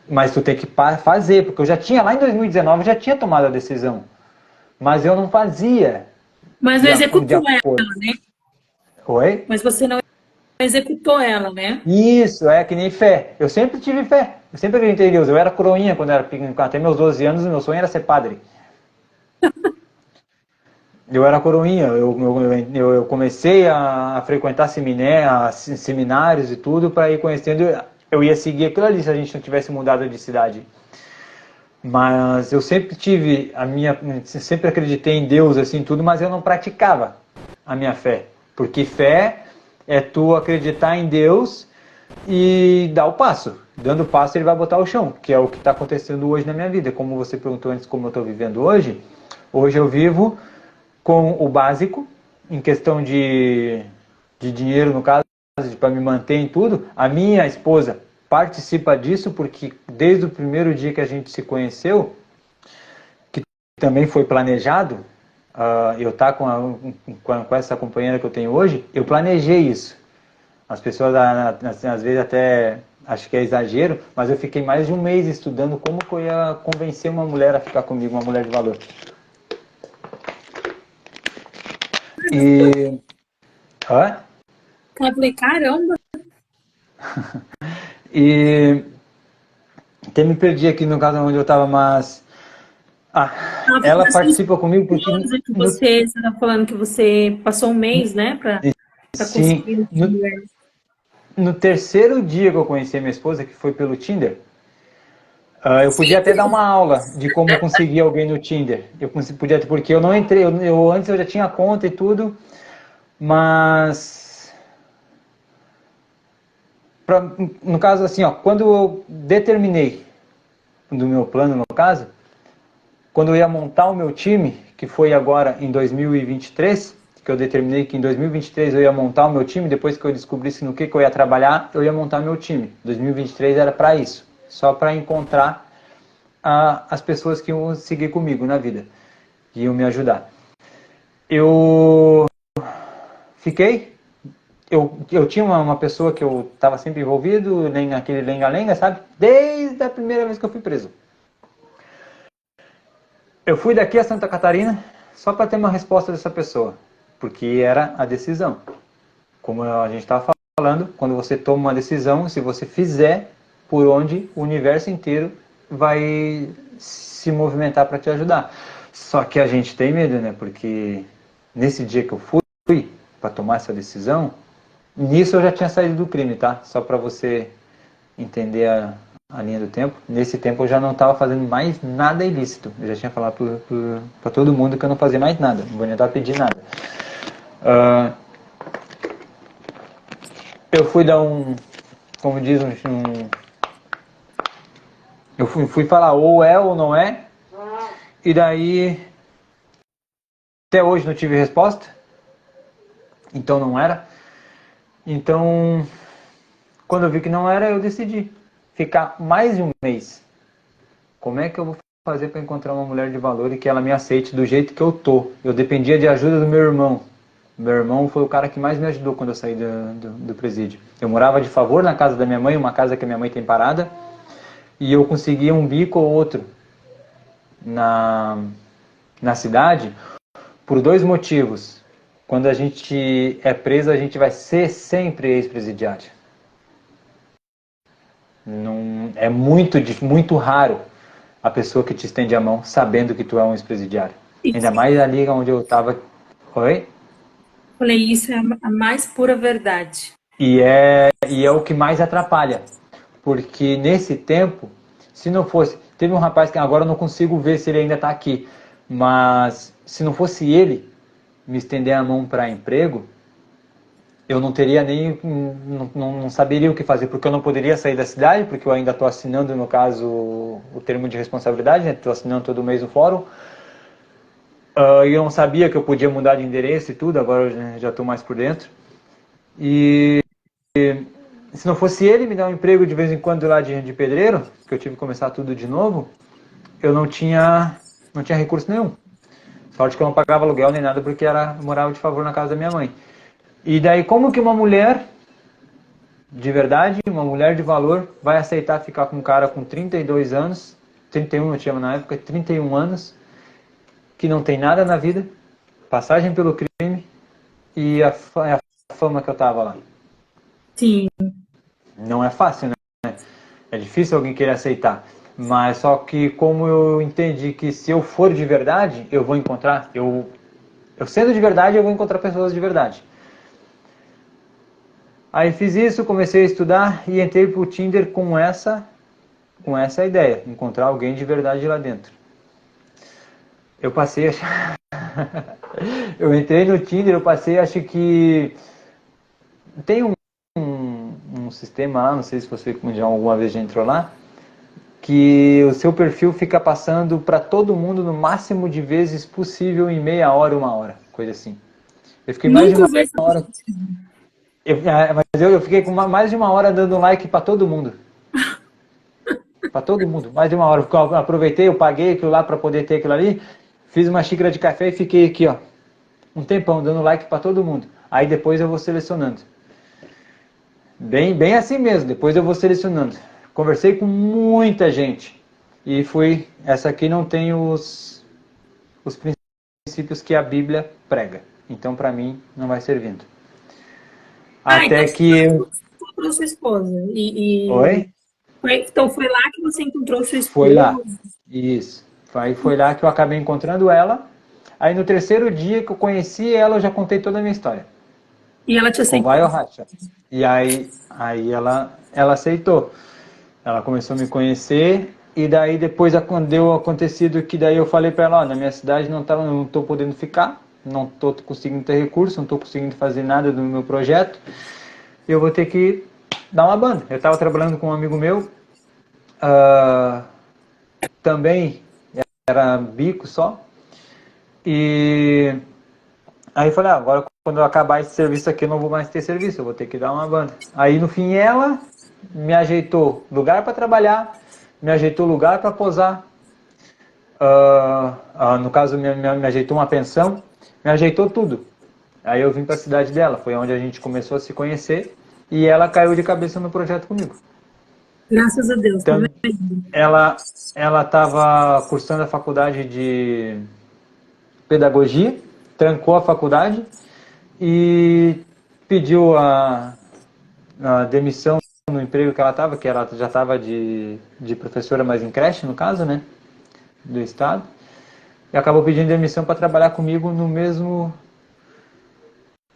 mas tu tem que fazer, porque eu já tinha, lá em 2019, eu já tinha tomado a decisão, mas eu não fazia Mas não de executou ela, acordo. né? Oi? Mas você não executou ela, né? Isso, é que nem fé. Eu sempre tive fé. Eu sempre acreditei em Deus. Eu era coroinha quando era pequeno. Até meus 12 anos, o meu sonho era ser padre. Eu era coroinha. Eu comecei a frequentar seminários e tudo para ir conhecendo. Eu ia seguir aquilo ali se a gente não tivesse mudado de cidade. Mas eu sempre tive sempre acreditei em Deus assim tudo, mas eu não praticava a minha fé, porque fé é tu acreditar em Deus e dar o passo. Dando o passo ele vai botar o chão, que é o que está acontecendo hoje na minha vida. Como você perguntou antes como eu estou vivendo hoje, hoje eu vivo com o básico em questão de dinheiro no caso, para me manter em tudo. A minha esposa participa disso porque desde o primeiro dia que a gente se conheceu, que também foi planejado, eu estar com essa companheira que eu tenho hoje, eu planejei isso. As pessoas às vezes até acham que é exagero, mas eu fiquei mais de um mês estudando como que eu ia convencer uma mulher a ficar comigo, uma mulher de valor. E... Hã? Eu falei, caramba, E até me perdi aqui no caso onde eu estava, mas ela a sua participa comigo porque esposa que você está falando que você passou um mês, né, para sim, conseguir o mulher. no terceiro dia que eu conheci a minha esposa, que foi pelo Tinder, eu podia até dar Sim, uma aula de como conseguir alguém no Tinder. Podia, porque eu não entrei, antes eu já tinha conta e tudo, mas no caso assim, quando eu determinei do meu plano, no caso, quando eu ia montar o meu time, que foi agora em 2023, que eu determinei que em 2023 eu ia montar o meu time, depois que eu descobrisse no que eu ia trabalhar, eu ia montar meu time. 2023 era para isso, só para encontrar as pessoas que iam seguir comigo na vida, que iam me ajudar. Eu fiquei, eu tinha uma pessoa que eu estava sempre envolvido, naquele lenga-lenga, sabe? Desde a primeira vez que eu fui preso. Eu fui daqui a Santa Catarina só para ter uma resposta dessa pessoa, porque era a decisão. Como a gente estava falando, quando você toma uma decisão, se você fizer por onde o universo inteiro vai se movimentar para te ajudar. Só que a gente tem medo, né? Porque nesse dia que eu fui para tomar essa decisão, nisso eu já tinha saído do crime, tá? Só para você entender a linha do tempo. Nesse tempo eu já não estava fazendo mais nada ilícito. Eu já tinha falado para todo mundo que eu não fazia mais nada. Não vou nem dar pedir nada. Eu fui dar como diz eu fui falar ou é ou não é. E daí até hoje não tive resposta. Então não era. Então quando eu vi que não era, eu decidi ficar mais de um mês. Como é que eu vou fazer para encontrar uma mulher de valor e que ela me aceite do jeito que eu tô? Eu dependia de ajuda do meu irmão. Meu irmão foi o cara que mais me ajudou quando eu saí do presídio. Eu morava de favor na casa da minha mãe, uma casa que a minha mãe tem parada, e eu conseguia um bico ou outro na cidade por dois motivos. Quando a gente é preso, a gente vai ser sempre ex-presidiário. Não, é muito raro a pessoa que te estende a mão sabendo que tu é um ex-presidiário. Ainda mais ali onde eu estava. Oi? falei, isso é a mais pura verdade. E é o que mais atrapalha. Porque nesse tempo, se não fosse. Teve um rapaz que agora eu não consigo ver se ele ainda está aqui. Mas se não fosse ele me estender a mão para emprego, eu não teria nem. Não saberia o que fazer, porque eu não poderia sair da cidade, porque eu ainda estou assinando, no caso, o termo de responsabilidade, né? Estou assinando todo mês no fórum. E eu não sabia que eu podia mudar de endereço e tudo, agora eu já estou mais por dentro. E se não fosse ele me dar um emprego de vez em quando lá de pedreiro, que eu tive que começar tudo de novo, eu não tinha recurso nenhum. Sorte que eu não pagava aluguel nem nada, porque morava de favor na casa da minha mãe. E daí, como que uma mulher de verdade, uma mulher de valor, vai aceitar ficar com um cara com 32 anos, 31 eu tinha na época, 31 anos, que não tem nada na vida, passagem pelo crime e a fama que eu tava lá. Sim. Não é fácil, né? É difícil alguém querer aceitar. Mas só que como eu entendi que se eu for de verdade, eu vou encontrar, eu sendo de verdade, eu vou encontrar pessoas de verdade. Aí fiz isso, comecei a estudar e entrei pro Tinder com essa ideia, encontrar alguém de verdade lá dentro. Eu passei, eu entrei no Tinder, eu passei, acho que tem um sistema lá, não sei se você já alguma vez já entrou lá, que o seu perfil fica passando para todo mundo no máximo de vezes possível em meia hora, 1 hora, coisa assim. Eu fiquei mais de Nunca uma usei essa hora, aplicativa. mas eu fiquei com mais de 1 hora dando like para todo mundo. Para todo mundo, mais de 1 hora. Eu aproveitei, eu paguei aquilo lá para poder ter aquilo ali, fiz uma xícara de café e fiquei aqui, ó, um tempão dando like para todo mundo. Aí depois eu vou selecionando. Bem assim mesmo, depois eu vou selecionando. Conversei com muita gente e fui. Essa aqui não tem os princípios que a Bíblia prega. Então, para mim, não vai servindo. Então Até você que eu. encontrou sua esposa. Oi? Então foi lá que você encontrou sua Foi lá. esposa. Isso. Aí foi lá que eu acabei encontrando ela. Aí no terceiro dia que eu conheci ela, eu já contei toda a minha história. E ela te Ou aceitou. vai ou racha. E aí ela aceitou. Ela começou a me conhecer e daí depois deu acontecido que daí eu falei para ela, ó, na minha cidade não tô podendo ficar, não tô conseguindo ter recurso, não tô conseguindo fazer nada do meu projeto. Eu vou ter que dar uma banda. Eu estava trabalhando com um amigo meu, também era bico só. E aí eu falei, agora quando eu acabar esse serviço aqui eu não vou mais ter serviço, eu vou ter que dar uma banda. Aí no fim ela me ajeitou lugar para trabalhar, me ajeitou lugar para posar, no caso me ajeitou uma pensão, me ajeitou tudo. Aí eu vim para a cidade dela, foi onde a gente começou a se conhecer e ela caiu de cabeça no projeto comigo. Graças a Deus, tá Então, vendo? ela estava cursando a faculdade de pedagogia, trancou a faculdade e pediu a demissão no emprego que ela estava, que ela já estava de professora, mas em creche, no caso, né, do estado, e acabou pedindo demissão para trabalhar comigo no mesmo,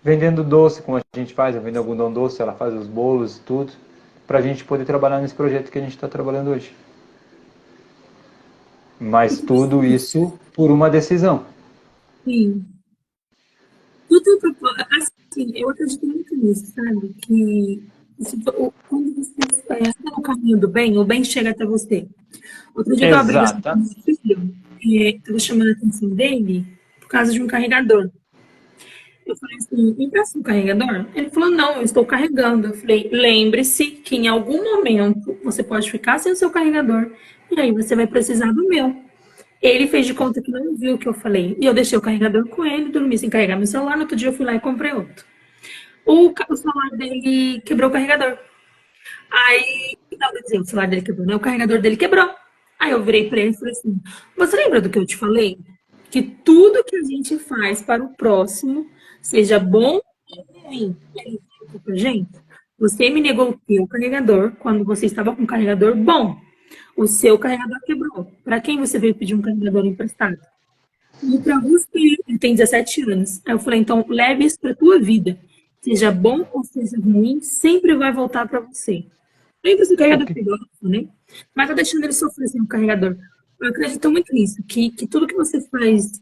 vendendo doce, como a gente faz, eu vendo algodão doce, ela faz os bolos e tudo, para a gente poder trabalhar nesse projeto que a gente está trabalhando hoje. Mas tudo isso por uma decisão. Sim. Tudo tem propósito. Assim, eu acredito muito nisso, sabe? Que quando você está no caminho do bem, o bem chega até você. Outro dia eu estava brigando com Exata. meu filho, estava chamando a atenção dele por causa de um carregador. Eu falei assim, me empresta um carregador? Ele falou, não, eu estou carregando. Eu falei, lembre-se que em algum momento você pode ficar sem o seu carregador e aí você vai precisar do meu. Ele fez de conta que não viu o que eu falei. E eu deixei o carregador com ele, dormi sem carregar meu celular. No outro dia eu fui lá e comprei outro. O celular dele quebrou o carregador. Aí, não, quer dizer, o celular dele quebrou, né? O carregador dele quebrou. Aí eu virei pra ele e falei assim: você lembra do que eu te falei? Que tudo que a gente faz para o próximo, seja bom ou ruim, ele volta pra gente. Você me negou o teu carregador quando você estava com um carregador bom. O seu carregador quebrou. Para quem você veio pedir um carregador emprestado? E para você, ele tem 17 anos. Aí eu falei, então leve isso para tua vida. Seja bom ou seja ruim, sempre vai voltar para você. Lembra se o carregador pegou, né? Mas tá deixando ele sofrer sem o carregador. Eu acredito muito nisso, que tudo que você faz,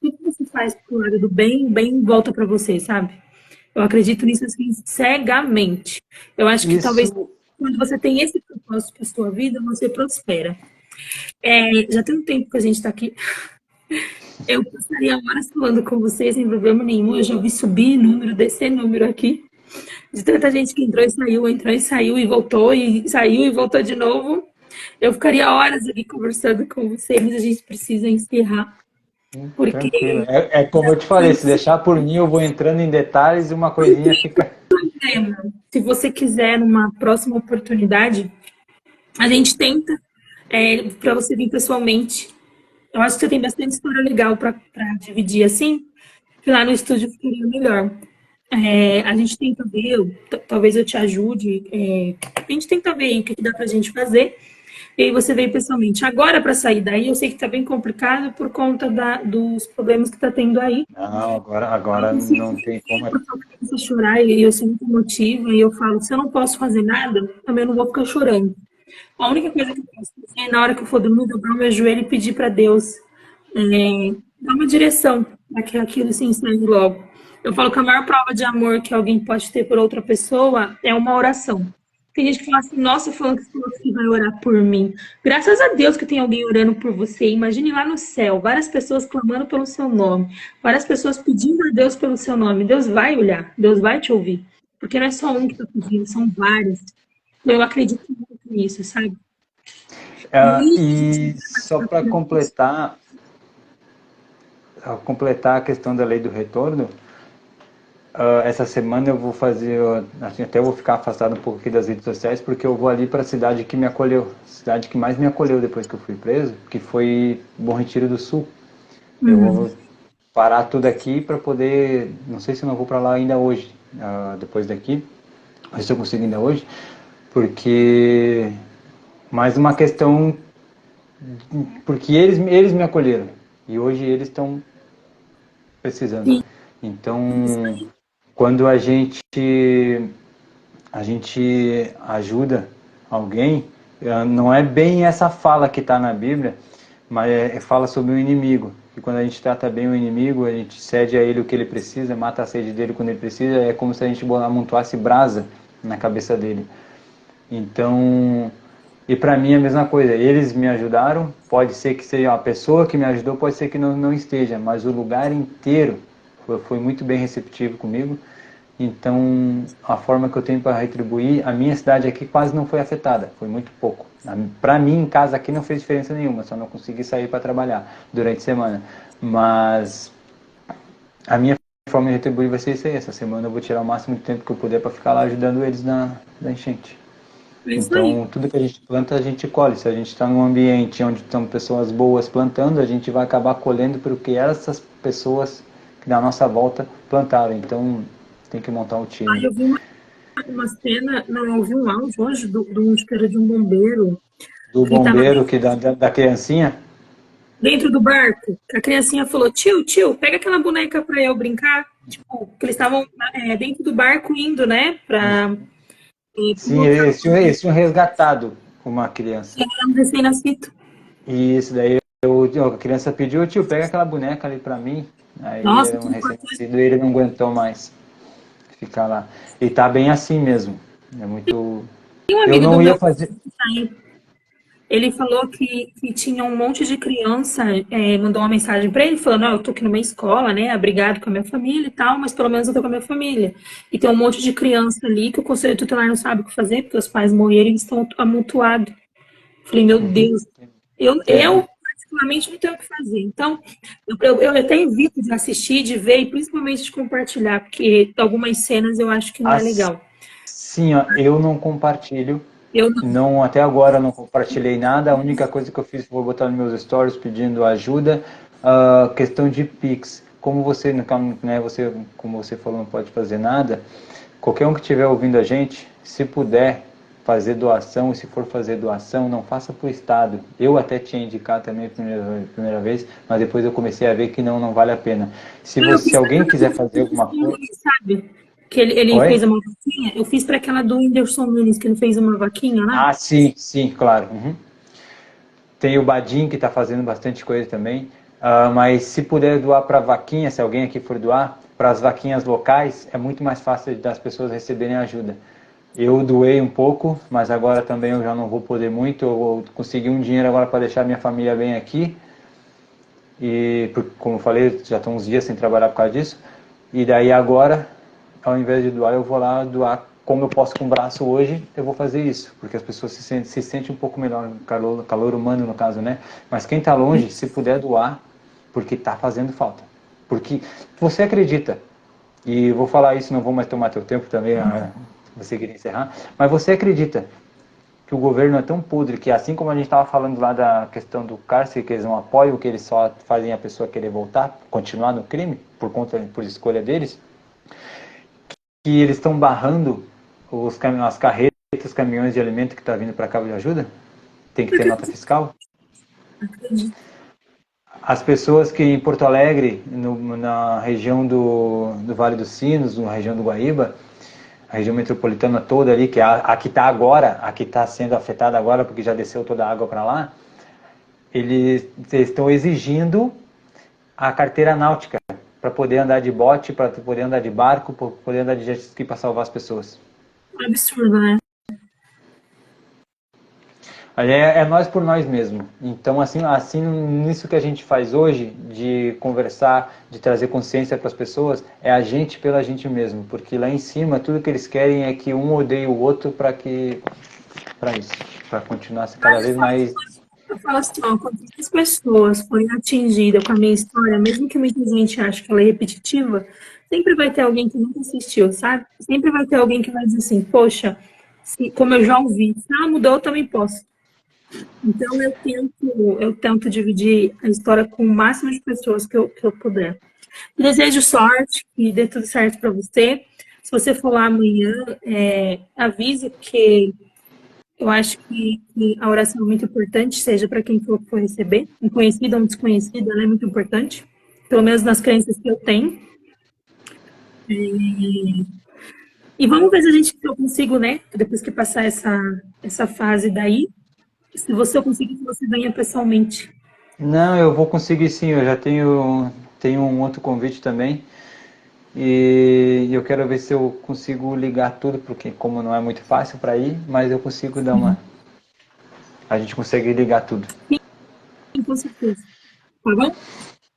tudo que você faz pro lado do bem, o bem volta para você, sabe? Eu acredito nisso assim, cegamente. Eu acho que talvez Isso. quando você tem esse propósito para sua vida, você prospera. Já tem um tempo que a gente está aqui. Eu passaria horas falando com vocês sem problema nenhum. Eu já ouvi subir número, descer número aqui. De tanta gente que entrou e saiu e voltou, e saiu e voltou de novo. Eu ficaria horas aqui conversando com vocês, mas a gente precisa encerrar. Porque Tranquilo. É como eu te falei, se deixar por mim, eu vou entrando em detalhes e uma coisinha fica. se você quiser, numa próxima oportunidade, a gente tenta para você vir pessoalmente. Eu acho que você tem bastante história legal para dividir assim, que lá no estúdio ficaria melhor. A gente tenta ver, talvez eu te ajude, a gente tenta ver o que dá pra gente fazer, e aí você veio pessoalmente. Agora, para sair daí, eu sei que tá bem complicado por conta dos problemas que tá tendo aí. Não, Eu agora consigo não tem como. porque eu começo a chorar e eu sou muito emotiva, e eu falo, se eu não posso fazer nada, também não vou ficar chorando. A única coisa que eu posso fazer é, na hora que eu for dormir, dobrar o meu joelho e pedir para Deus dar uma direção para que aquilo se encerre logo. Eu falo que a maior prova de amor que alguém pode ter por outra pessoa é uma oração. Tem gente que fala assim, nossa, falando que vai orar por mim. Graças a Deus que tem alguém orando por você. Imagine lá no céu, várias pessoas clamando pelo seu nome, várias pessoas pedindo a Deus pelo seu nome. Deus vai olhar, Deus vai te ouvir. Porque não é só um que está pedindo, são vários. Eu acredito muito nisso, sabe? E só para completar a questão da lei do retorno, essa semana eu vou fazer, assim, até vou ficar afastado um pouco aqui das redes sociais, porque eu vou ali para a cidade que me acolheu, cidade que mais me acolheu depois que eu fui preso, que foi Bom Retiro do Sul. Eu vou parar tudo aqui para poder, não sei se eu não vou para lá ainda hoje, depois daqui, mas se eu consigo ainda hoje, porque mais uma questão, porque eles me acolheram e hoje eles estão precisando. Sim, Então, quando a gente ajuda alguém, não é bem essa fala que está na Bíblia, mas fala sobre o inimigo. E quando a gente trata bem o inimigo, a gente cede a ele o que ele precisa, mata a sede dele quando ele precisa, é como se a gente amontoasse brasa na cabeça dele. Então, e para mim é a mesma coisa, eles me ajudaram, pode ser que seja a pessoa que me ajudou, pode ser que não esteja, mas o lugar inteiro foi muito bem receptivo comigo. Então, a forma que eu tenho para retribuir, a minha cidade aqui quase não foi afetada, foi muito pouco. Para mim, em casa aqui não fez diferença nenhuma, só não consegui sair para trabalhar durante a semana. Mas a minha forma de retribuir vai ser isso aí. Essa semana eu vou tirar o máximo de tempo que eu puder para ficar lá ajudando eles na enchente. é isso aí. Então, tudo que a gente planta, a gente colhe. Se a gente está num ambiente onde estão pessoas boas plantando, a gente vai acabar colhendo porque essas pessoas que da nossa volta plantaram. Então, tem que montar um Aí time. eu vi uma cena, não, eu vi um áudio hoje acho que era de um bombeiro, Do que ele estava bombeiro, que da criancinha. dentro do barco. A criancinha falou, tio, pega aquela boneca para eu brincar. Tipo, que eles estavam dentro do barco indo, né, para Sim, eles tinham resgatado uma criança. um recém-nascido. E isso daí, a criança pediu, tio, pega aquela boneca ali pra mim. Aí Nossa, era um que importante. recém-nascido e ele não aguentou mais ficar lá. E tá bem assim mesmo. É muito. Tem um Eu amigo do não meu ia fazer. aí, ele falou que tinha um monte de criança, mandou uma mensagem para ele falando, eu tô aqui numa escola, né, abrigado com a minha família e tal, mas pelo menos eu tô com a minha família. E tem um monte de criança ali que o conselho tutelar não sabe o que fazer, porque os pais morreram e eles estão amontoados. Falei, meu Uhum. Deus, eu É, particularmente não tenho o que fazer. Então, eu até evito de assistir, de ver e principalmente de compartilhar, porque algumas cenas eu acho que não é legal. assim, ó, eu não compartilho. Eu não. Não, até agora eu não compartilhei nada. A única coisa que eu fiz foi botar nos meus stories pedindo ajuda. Questão de Pix. Como você, né, como você falou, não pode fazer nada. Qualquer um que estiver ouvindo a gente, se puder fazer doação, e se for fazer doação, não faça para o Estado. Eu até tinha indicado também a primeira vez, mas depois eu comecei a ver que não vale a pena. Eu Se fiz para alguém aquela quiser fazer do alguma Whindersson coisa. Nunes, sabe? Que ele Oi? fez uma vaquinha. Eu fiz para aquela do Whindersson Nunes, que ele fez uma vaquinha, né? Ah, sim, sim, claro. Uhum. Tem o Badim que está fazendo bastante coisa também. Mas se puder doar para vaquinha, se alguém aqui for doar, para as vaquinhas locais, é muito mais fácil das pessoas receberem ajuda. Eu doei um pouco, mas agora também eu já não vou poder muito. Eu vou conseguir um dinheiro agora para deixar minha família bem aqui. E, como eu falei, já estão uns dias sem trabalhar por causa disso. E daí agora, ao invés de doar, eu vou lá doar como eu posso com o braço hoje, eu vou fazer isso, porque as pessoas se sentem um pouco melhor, calor humano no caso, né? Mas quem está longe, se puder doar, porque está fazendo falta. Porque você acredita, e vou falar isso, não vou mais tomar teu tempo também, você queria encerrar, mas você acredita que o governo é tão podre que, assim como a gente estava falando lá da questão do cárcere, que eles não apoiam, que eles só fazem a pessoa querer voltar, continuar no crime, por escolha deles, que eles estão barrando as carretas, os caminhões de alimento que está vindo para Cabo de Ajuda? Tem que ter nota fiscal? As pessoas que em Porto Alegre, na região do Vale dos Sinos, na região do Guaíba, a região metropolitana toda ali, que é a que está agora, a que está sendo afetada agora, porque já desceu toda a água para lá, eles estão exigindo a carteira náutica para poder andar de bote, para poder andar de barco, para poder andar de jet ski para salvar as pessoas. Absurdo, né? É nós por nós mesmo. Então, assim, nisso que a gente faz hoje, de conversar, de trazer consciência para as pessoas, é a gente pela gente mesmo. Porque lá em cima, tudo que eles querem é que um odeie o outro para isso, para continuar cada vez mais. Eu falo assim, ó, quando as pessoas forem atingidas com a minha história, mesmo que muita gente ache que ela é repetitiva, sempre vai ter alguém que nunca assistiu, sabe? Sempre vai ter alguém que vai dizer assim, poxa, como eu já ouvi, se ela mudou, eu também posso. Então eu tento dividir a história com o máximo de pessoas que eu puder. Desejo sorte e dê tudo certo para você. Se você for lá amanhã, avise, porque eu acho que a oração é muito importante, seja para quem for receber, um conhecido ou um desconhecido, ela é muito importante, pelo menos nas crenças que eu tenho. E vamos ver se eu consigo, né? Depois que passar essa fase daí, se você conseguir, você venha pessoalmente. Não, eu vou conseguir sim, eu já tenho um outro convite também. E eu quero ver se eu consigo ligar tudo, porque como não é muito fácil para ir, mas eu consigo dar uma. A gente consegue ligar tudo. Sim, com certeza. Tá bom?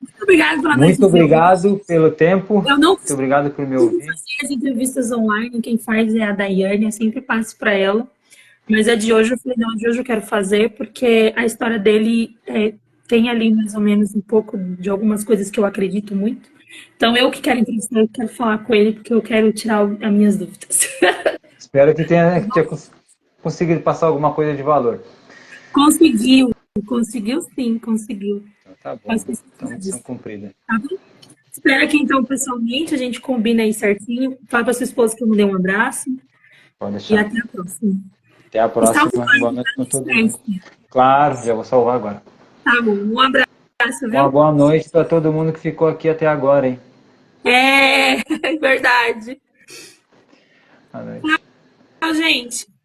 Muito obrigada pela Muito decisão. obrigado pelo tempo. Eu não Muito obrigado por me ouvir. fazer as entrevistas online, quem faz é a Daiane, eu sempre passo para ela. Mas a de hoje eu falei, não, a de hoje eu quero fazer, porque a história dele tem ali mais ou menos um pouco de algumas coisas que eu acredito muito. Então eu que quero entrevistar, eu quero falar com ele, porque eu quero tirar as minhas dúvidas. Espero que tenha conseguido passar alguma coisa de valor. Conseguiu sim, conseguiu. Então, tá bom. Então, missão cumprida. Tá bom? Espero que então, pessoalmente, a gente combine aí certinho. Fala para sua esposa que eu mandei um abraço. Pode E deixar. até a próxima. Até a próxima. Boa noite para todo mundo. Claro, já vou salvar agora. Tá bom, um abraço, viu? Uma boa noite para todo mundo que ficou aqui até agora, hein? É verdade. Boa noite. Tchau, gente.